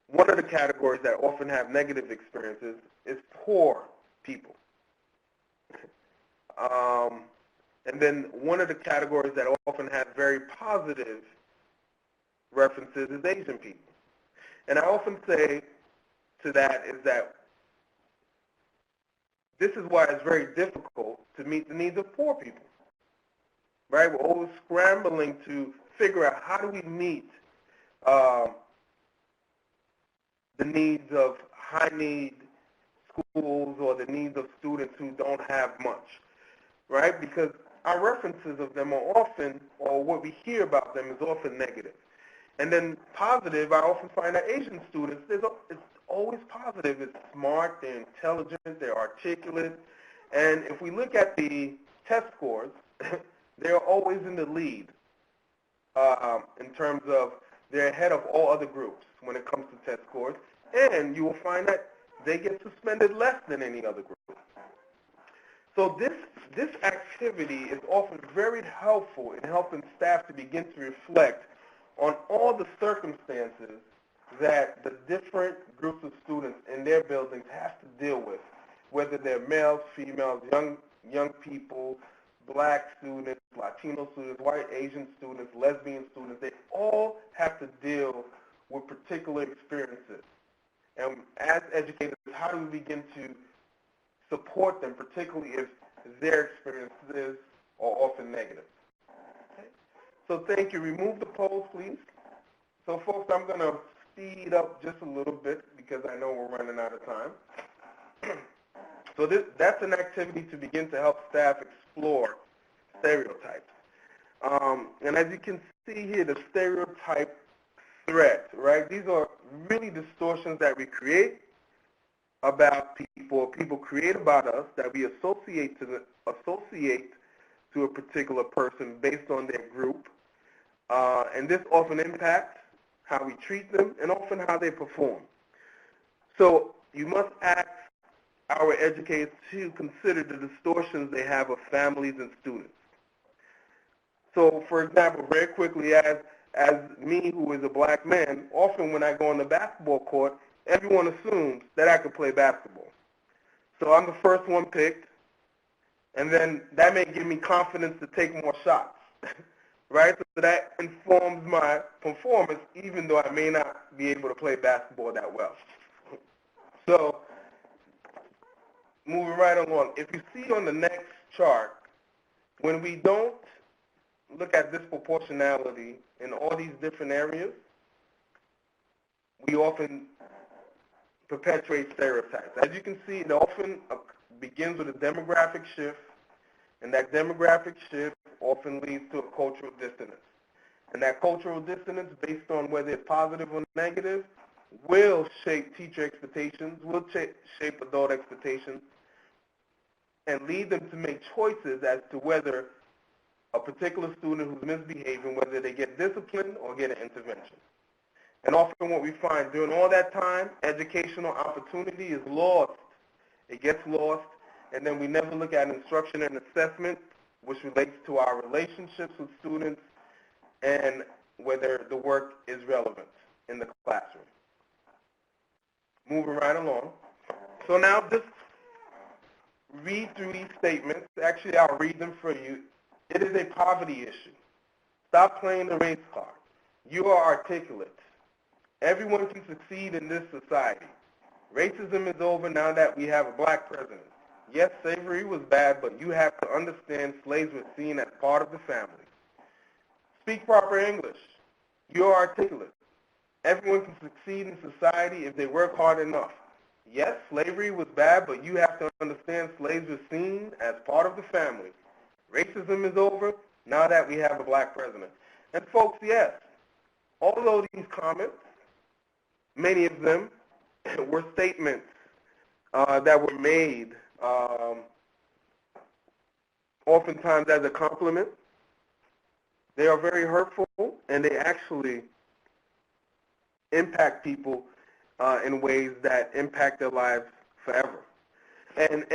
one of the categories that often have negative experiences is poor people. And then one of the categories that often have very positive references is Asian people. And I often say to that is that this is why it's very difficult to meet the needs of poor people, right? We're always scrambling to figure out how do we meet the needs of high-need schools or the needs of students who don't have much, right? Because our references of them are often, or what we hear about them is often negative. And then positive, I often find that Asian students, it's always positive. It's smart, they're intelligent, they're articulate. And if we look at the test scores, they're always in the lead in terms of they're ahead of all other groups when it comes to test scores. And you will find that they get suspended less than any other group. So this activity is often very helpful in helping staff to begin to reflect on all the circumstances that the different groups of students in their buildings have to deal with, whether they're males, females, young people, black students, Latino students, white, Asian students, lesbian students. They all have to deal with particular experiences. And as educators, how do we begin to support them, particularly if their experiences are often negative? Okay. So thank you. Remove the polls, please. So folks, I'm going to speed up just a little bit because I know we're running out of time. So that's an activity to begin to help staff explore stereotypes. And as you can see here, the stereotype threat, right? These are really distortions that we create about people create about us that we associate to a particular person based on their group. And this often impacts how we treat them and often how they perform. So you must ask our educators to consider the distortions they have of families and students. So for example, very quickly, as me, who is a black man, often when I go on the basketball court, everyone assumes that I could play basketball. So I'm the first one picked, and then that may give me confidence to take more shots, right? So that informs my performance, even though I may not be able to play basketball that well. So moving right along, if you see on the next chart, when we don't look at disproportionality in all these different areas, we often perpetuate stereotypes. As you can see, it often begins with a demographic shift, and that demographic shift often leads to a cultural dissonance. And that cultural dissonance, based on whether it's positive or negative, will shape teacher expectations, will shape adult expectations, and lead them to make choices as to whether a particular student who's misbehaving, whether they get disciplined or get an intervention. And often what we find during all that time, educational opportunity is lost. It gets lost, and then we never look at instruction and assessment, which relates to our relationships with students and whether the work is relevant in the classroom. Moving right along. So now just read through these statements. Actually, I'll read them for you. It is a poverty issue. Stop playing the race card. You are articulate. Everyone can succeed in this society. Racism is over now that we have a black president. Yes, slavery was bad, but you have to understand slaves were seen as part of the family. Speak proper English. You are articulate. Everyone can succeed in society if they work hard enough. Yes, slavery was bad, but you have to understand slaves were seen as part of the family. Racism is over now that we have a black president. And folks, yes, although these comments, many of them were statements that were made oftentimes as a compliment, they are very hurtful, and they actually impact people in ways that impact their lives forever. And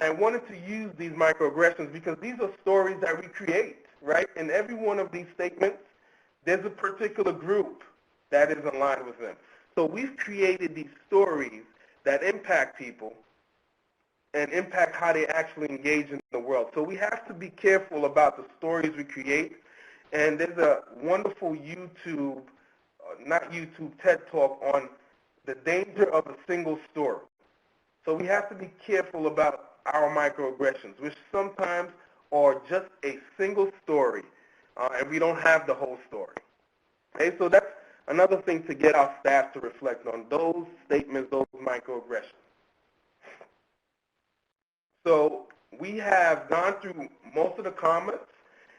I wanted to use these microaggressions because these are stories that we create, right? In every one of these statements, there's a particular group that is aligned with them. So we've created these stories that impact people and impact how they actually engage in the world. So we have to be careful about the stories we create. And there's a wonderful YouTube, not YouTube, TED Talk on the danger of a single story. So we have to be careful about our microaggressions, which sometimes are just a single story, and we don't have the whole story. Okay, so that's another thing to get our staff to reflect on, those statements, those microaggressions. So we have gone through most of the comments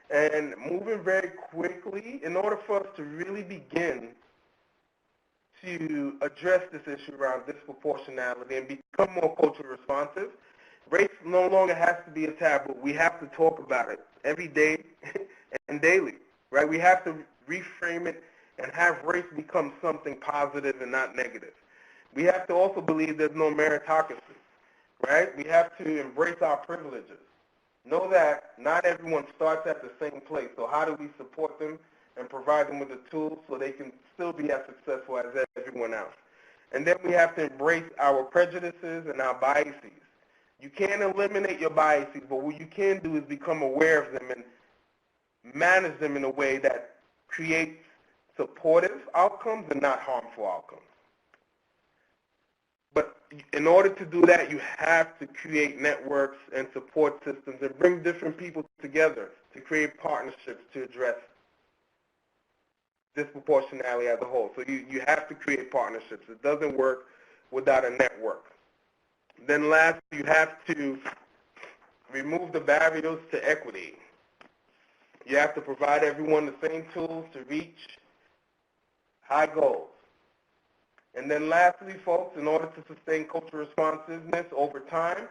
and moving very quickly in order for us to really begin to address this issue around disproportionality and become more culturally responsive. Race no longer has to be a taboo. We have to talk about it every day and daily, right? We have to reframe it and have race become something positive and not negative. We have to also believe there's no meritocracy, right? We have to embrace our privileges. Know that not everyone starts at the same place, so how do we support them and provide them with the tools so they can still be as successful as everyone else? And then we have to embrace our prejudices and our biases. You can't eliminate your biases, but what you can do is become aware of them and manage them in a way that creates supportive outcomes and not harmful outcomes. But in order to do that, you have to create networks and support systems and bring different people together to create partnerships to address disproportionality as a whole. So you have to create partnerships. It doesn't work without a network. Then last, you have to remove the barriers to equity. You have to provide everyone the same tools to reach high goals. And then lastly, folks, in order to sustain cultural responsiveness over time,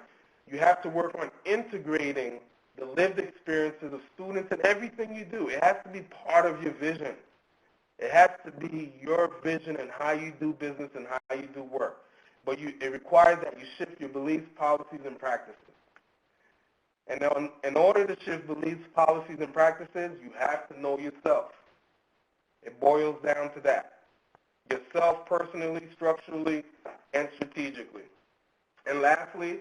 you have to work on integrating the lived experiences of students in everything you do. It has to be part of your vision. It has to be your vision and how you do business and how you do work. But it requires that you shift your beliefs, policies, and practices. And in order to shift beliefs, policies, and practices, you have to know yourself. It boils down to that. Yourself personally, structurally, and strategically. And lastly,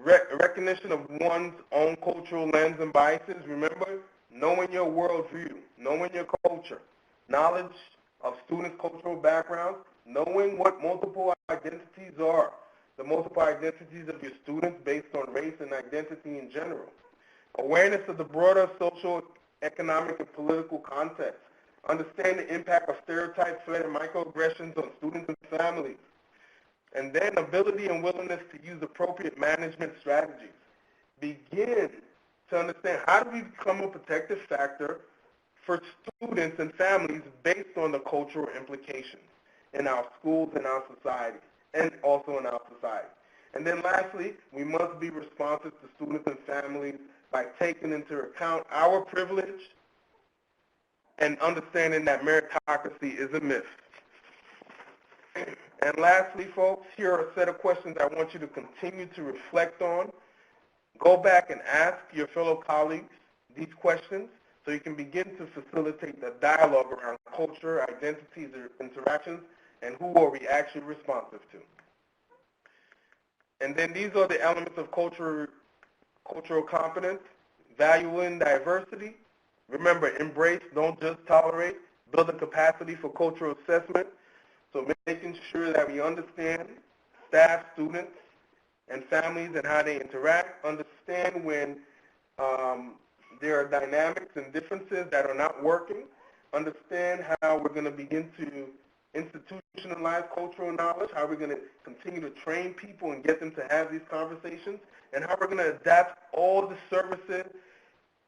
recognition of one's own cultural lens and biases. Remember, knowing your worldview, knowing your culture, knowledge of students' cultural backgrounds, knowing what multiple identities are, the multiple identities of your students based on race and identity in general. Awareness of the broader social, economic, and political context. Understand the impact of stereotypes, threat, and microaggressions on students and families. And then ability and willingness to use appropriate management strategies. Begin to understand how do we become a protective factor for students and families based on the cultural implications in our schools and our society, and also in our society. And then lastly, we must be responsive to students and families by taking into account our privilege and understanding that meritocracy is a myth. And lastly, folks, here are a set of questions I want you to continue to reflect on. Go back and ask your fellow colleagues these questions so you can begin to facilitate the dialogue around culture, identities, interactions, and who are we actually responsive to. And then these are the elements of cultural competence: valuing diversity. Remember, embrace, don't just tolerate. Build a capacity for cultural assessment. So making sure that we understand staff, students, and families and how they interact. Understand when there are dynamics and differences that are not working. Understand how we're going to begin to institutionalize institutionalize cultural knowledge, how we're going to continue to train people and get them to have these conversations, and how we're going to adapt all the services,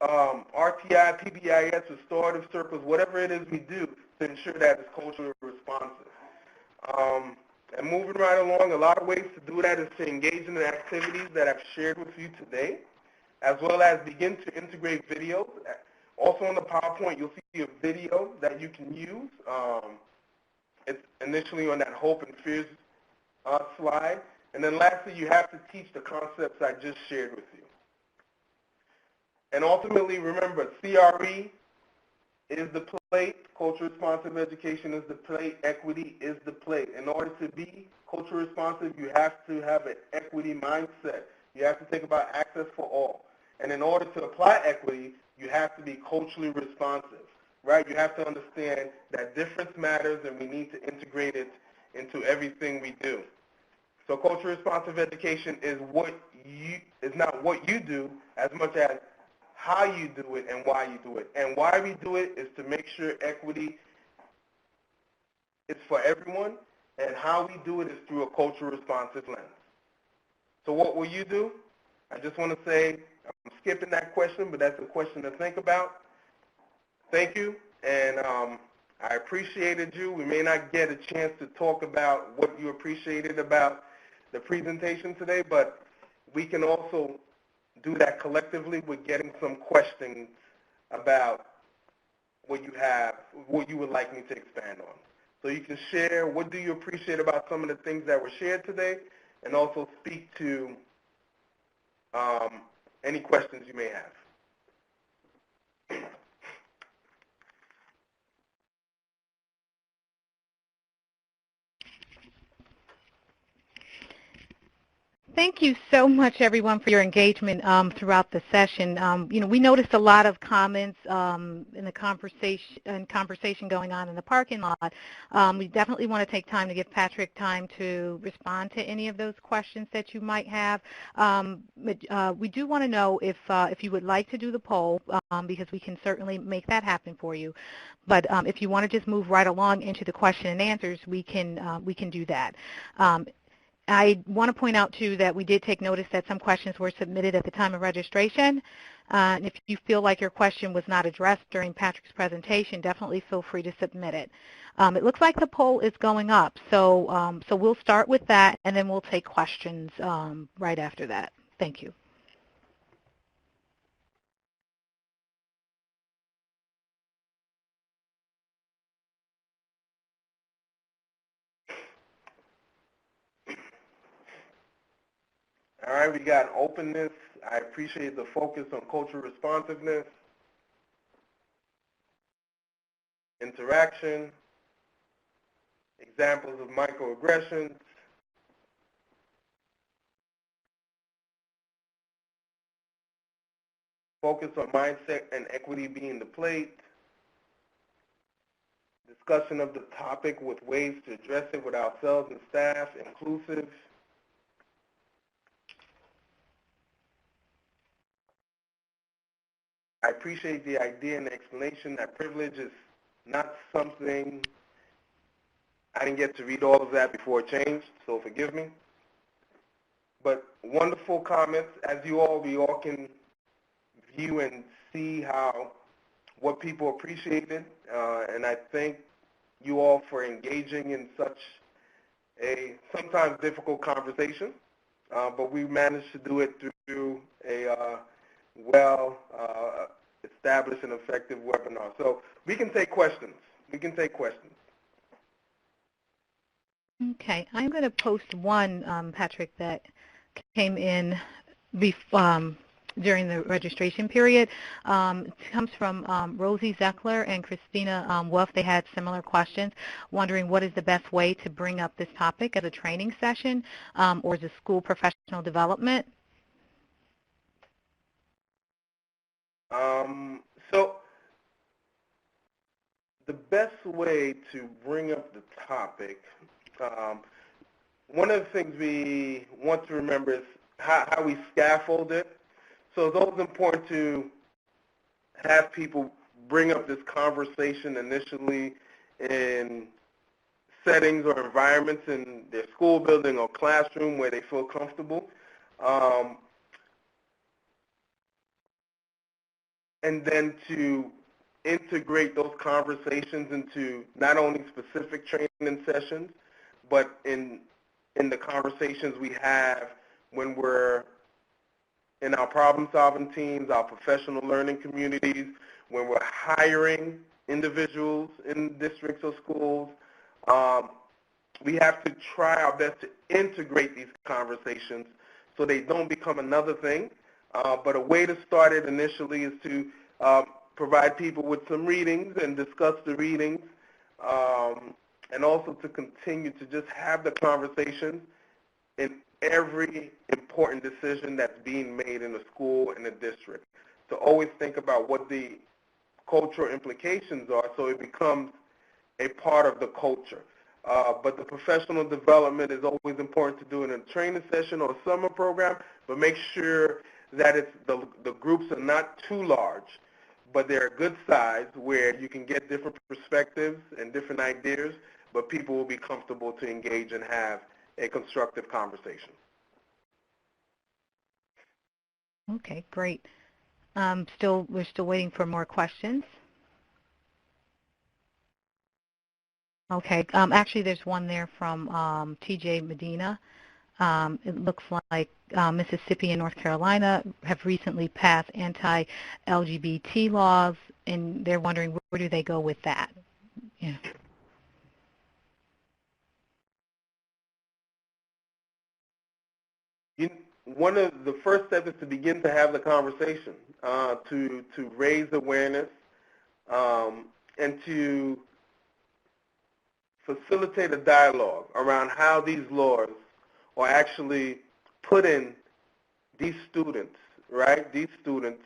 RTI, PBIS, restorative circles, whatever it is we do to ensure that it's culturally responsive. And moving right along, a lot of ways to do that is to engage in the activities that I've shared with you today, as well as begin to integrate videos. Also on the PowerPoint, you'll see a video that you can use. It's initially on that hope and fears slide. And then lastly, you have to teach the concepts I just shared with you. And ultimately, remember, CRE is the plate, culture responsive education is the plate, equity is the plate. In order to be culture responsive, you have to have an equity mindset. You have to think about access for all. And in order to apply equity, you have to be culturally responsive, right? You have to understand that difference matters and we need to integrate it into everything we do. So culture responsive education is not what you do as much as how you do it and why you do it. And why we do it is to make sure equity is for everyone, and how we do it is through a culture responsive lens. So what will you do? I just want to say, I'm skipping that question, but that's a question to think about. Thank you, and I appreciated you. We may not get a chance to talk about what you appreciated about the presentation today, but we can also do that collectively with getting some questions about what you have, what you would like me to expand on. So you can share what do you appreciate about some of the things that were shared today, and also speak to any questions you may have. Thank you so much, everyone, for your engagement throughout the session. We noticed a lot of comments in the conversation going on in the parking lot. We definitely want to take time to give Patrick time to respond to any of those questions that you might have. We do want to know if you would like to do the poll, because we can certainly make that happen for you. But if you want to just move right along into the question and answers, we can do that. I want to point out, too, that we did take notice that some questions were submitted at the time of registration. And if you feel like your question was not addressed during Patrick's presentation, definitely feel free to submit it. It looks like the poll is going up, so we'll start with that, and then we'll take questions right after that. Thank you. All right, we got openness. I appreciate the focus on cultural responsiveness, interaction, examples of microaggressions, focus on mindset and equity being the plate, discussion of the topic with ways to address it with ourselves and staff, inclusive, I appreciate the idea and the explanation that privilege is not something, I didn't get to read all of that before it changed, so forgive me. But wonderful comments. As we all can view and see what people appreciated, and I thank you all for engaging in such a sometimes difficult conversation, but we managed to do it through a well-established and effective webinar. So we can take questions. Okay, I'm going to post one, Patrick, that came in during the registration period. It comes from Rosie Zeckler and Christina Wolf. They had similar questions, wondering what is the best way to bring up this topic as a training session or as a school professional development. So the best way to bring up the topic, one of the things we want to remember is how we scaffold it. So it's always important to have people bring up this conversation initially in settings or environments in their school building or classroom where they feel comfortable. And then to integrate those conversations into not only specific training sessions, but in the conversations we have when we're in our problem-solving teams, our professional learning communities, when we're hiring individuals in districts or schools. We have to try our best to integrate these conversations so they don't become another thing. But a way to start it initially is to provide people with some readings and discuss the readings, and also to continue to just have the conversation in every important decision that's being made in the school and the district. To always think about what the cultural implications are so it becomes a part of the culture. But the professional development is always important to do in a training session or a summer program, but make sure that it's the groups are not too large, but they're a good size where you can get different perspectives and different ideas, but people will be comfortable to engage and have a constructive conversation. Okay, great. We're still waiting for more questions. Okay, actually there's one there from TJ Medina. It looks like Mississippi and North Carolina have recently passed anti-LGBT laws, and they're wondering where do they go with that? Yeah. One of the first steps is to begin to have the conversation, to raise awareness, and to facilitate a dialogue around how these laws are actually putting these students, right, these students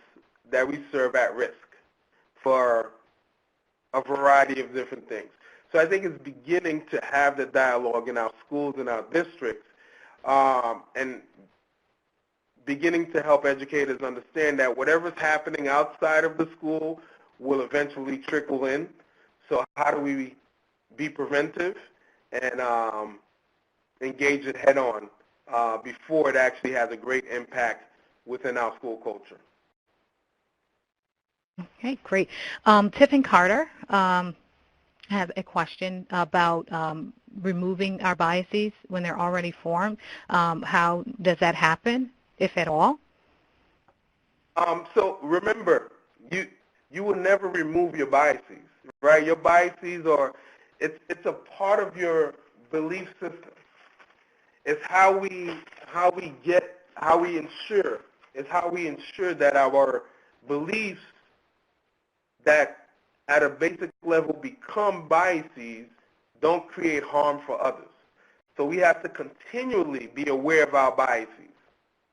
that we serve at risk for a variety of different things. So I think it's beginning to have the dialogue in our schools and our districts, and beginning to help educators understand that whatever's happening outside of the school will eventually trickle in. So how do we be preventive and engage it head on before it actually has a great impact within our school culture? Okay, great. Tiffin Carter has a question about removing our biases when they're already formed. How does that happen, if at all? So remember, you will never remove your biases, right? Your biases are, it's a part of your belief system. It's how we ensure that our beliefs that at a basic level become biases don't create harm for others. So we have to continually be aware of our biases,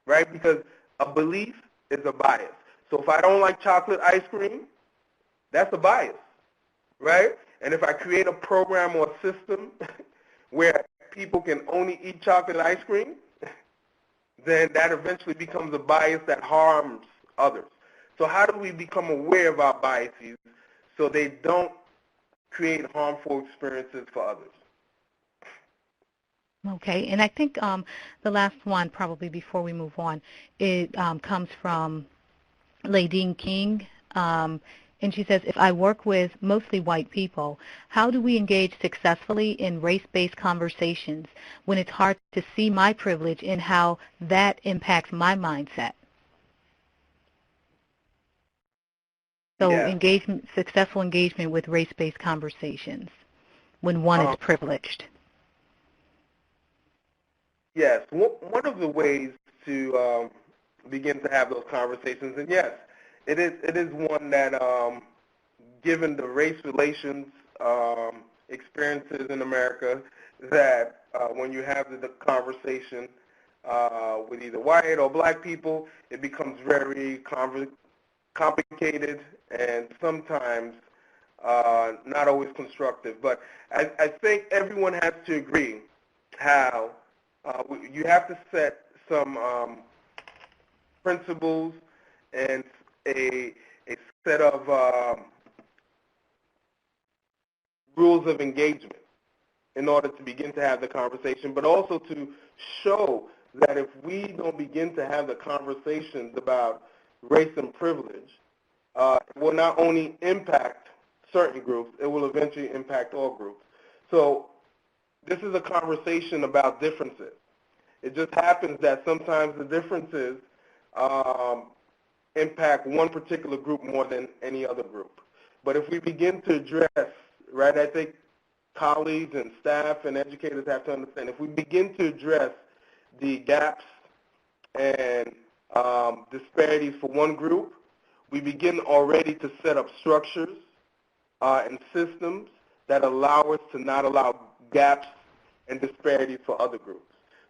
right? Because a belief is a bias. So if I don't like chocolate ice cream, that's a bias, right? And if I create a program or a system where people can only eat chocolate ice cream, then that eventually becomes a bias that harms others. So how do we become aware of our biases so they don't create harmful experiences for others? Okay, and I think the last one, probably before we move on, it comes from Ladine King, and she says, if I work with mostly white people, how do we engage successfully in race-based conversations when it's hard to see my privilege and how that impacts my mindset? So Yeah. successful engagement with race-based conversations when one is privileged. Yes, one of the ways to begin to have those conversations, and yes, it is one that, given the race relations experiences in America, that when you have the conversation with either white or black people, it becomes very complicated and sometimes not always constructive. But I think everyone has to agree how you have to set some principles and a set of rules of engagement in order to begin to have the conversation, but also to show that if we don't begin to have the conversations about race and privilege, it will not only impact certain groups, it will eventually impact all groups. So this is a conversation about differences. It just happens that sometimes the differences impact one particular group more than any other group. But if we begin to address, right, I think colleagues and staff and educators have to understand, if we begin to address the gaps and disparities for one group, we begin already to set up structures and systems that allow us to not allow gaps and disparities for other groups.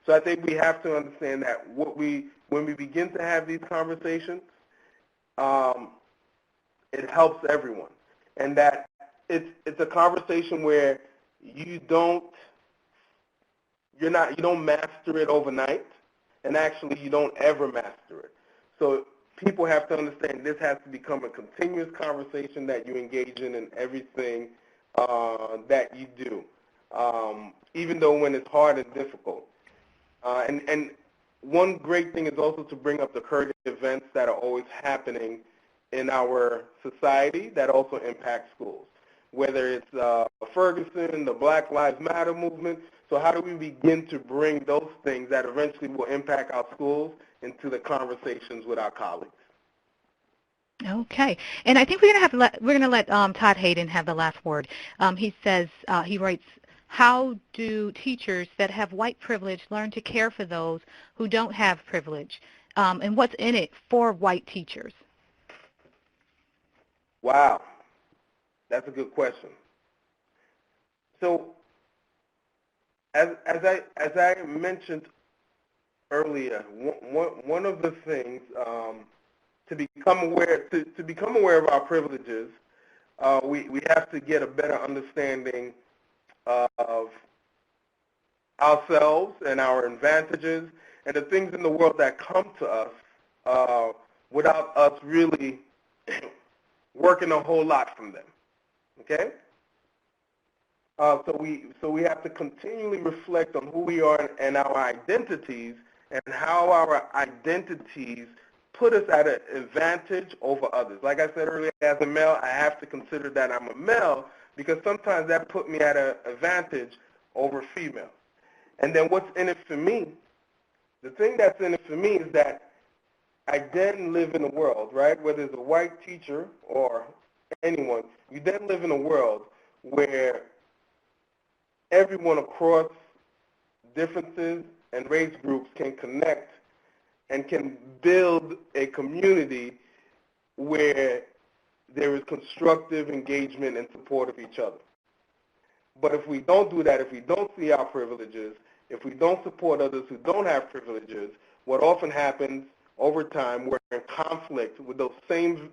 So I think we have to understand that when we begin to have these conversations, it helps everyone, and that it's a conversation where you don't master it overnight, and actually you don't ever master it. So people have to understand this has to become a continuous conversation that you engage in everything that you do, even though when it's hard and difficult. And one great thing is also to bring up the current events that are always happening in our society that also impact schools, whether it's Ferguson, the Black Lives Matter movement. So how do we begin to bring those things that eventually will impact our schools into the conversations with our colleagues? Okay, and I think we're going to let Todd Hayden have the last word. He says, he writes, how do teachers that have white privilege learn to care for those who don't have privilege? And what's in it for white teachers? Wow, that's a good question. So as I mentioned earlier, one of the things to become aware of our privileges, we have to get a better understanding of ourselves and our advantages and the things in the world that come to us without us really working a whole lot from them. Okay? So we have to continually reflect on who we are and our identities and how our identities put us at an advantage over others. Like I said earlier, as a male, I have to consider that I'm a male because sometimes that put me at an advantage over female. And then what's in it for me, the thing that's in it for me is that I then live in a world, right, whether it's a white teacher or anyone, you then live in a world where everyone across differences and race groups can connect and can build a community where there is constructive engagement and support of each other. But if we don't do that, if we don't see our privileges, if we don't support others who don't have privileges, what often happens over time, we're in conflict with those same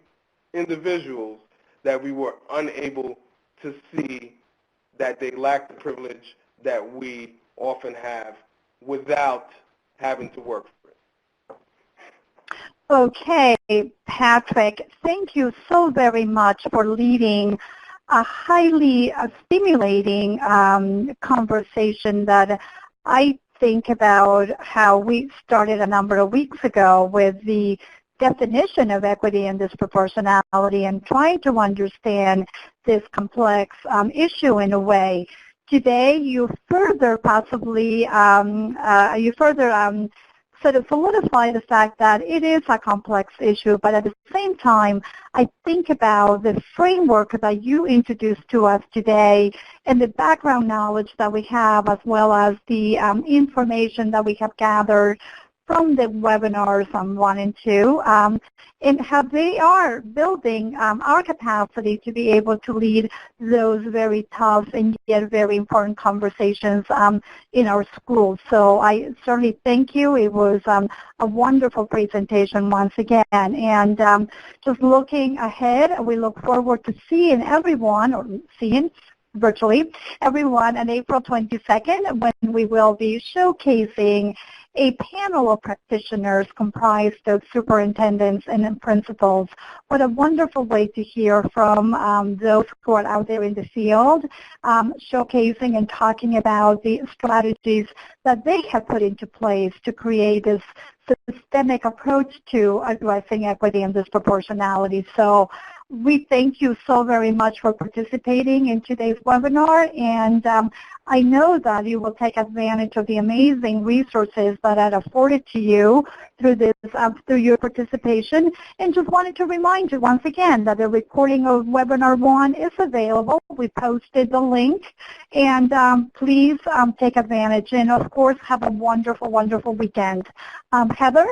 individuals that we were unable to see that they lack the privilege that we often have without having to work for it. Okay, Patrick, thank you so very much for leading a highly stimulating conversation that I think about how we started a number of weeks ago with the definition of equity and disproportionality and trying to understand this complex issue in a way. Today, you further sort of solidify the fact that it is a complex issue, but at the same time, I think about the framework that you introduced to us today and the background knowledge that we have, as well as the information that we have gathered from the webinars on 1 and 2, and how they are building our capacity to be able to lead those very tough and yet very important conversations in our schools. So I certainly thank you. It was a wonderful presentation once again. And just looking ahead, we look forward to seeing everyone, or seeing virtually, everyone on April 22nd when we will be showcasing a panel of practitioners comprised of superintendents and principals. What a wonderful way to hear from those who are out there in the field, showcasing and talking about the strategies that they have put into place to create this systemic approach to addressing equity and disproportionality. So we thank you so very much for participating in today's webinar, and I know that you will take advantage of the amazing resources that are afforded to you through this, through your participation. And just wanted to remind you once again that the recording of webinar 1 is available. We posted the link, and please take advantage. And of course, have a wonderful, wonderful weekend. Heather?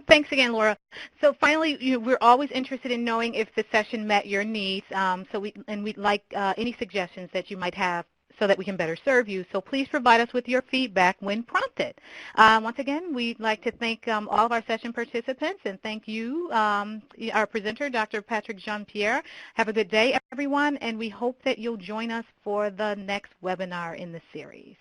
Thanks again, Laura. So finally, we're always interested in knowing if the session met your needs. We'd like any suggestions that you might have so that we can better serve you. So please provide us with your feedback when prompted. Once again, we'd like to thank all of our session participants and thank you, our presenter, Dr. Patrick Jean-Pierre. Have a good day, everyone, and we hope that you'll join us for the next webinar in the series.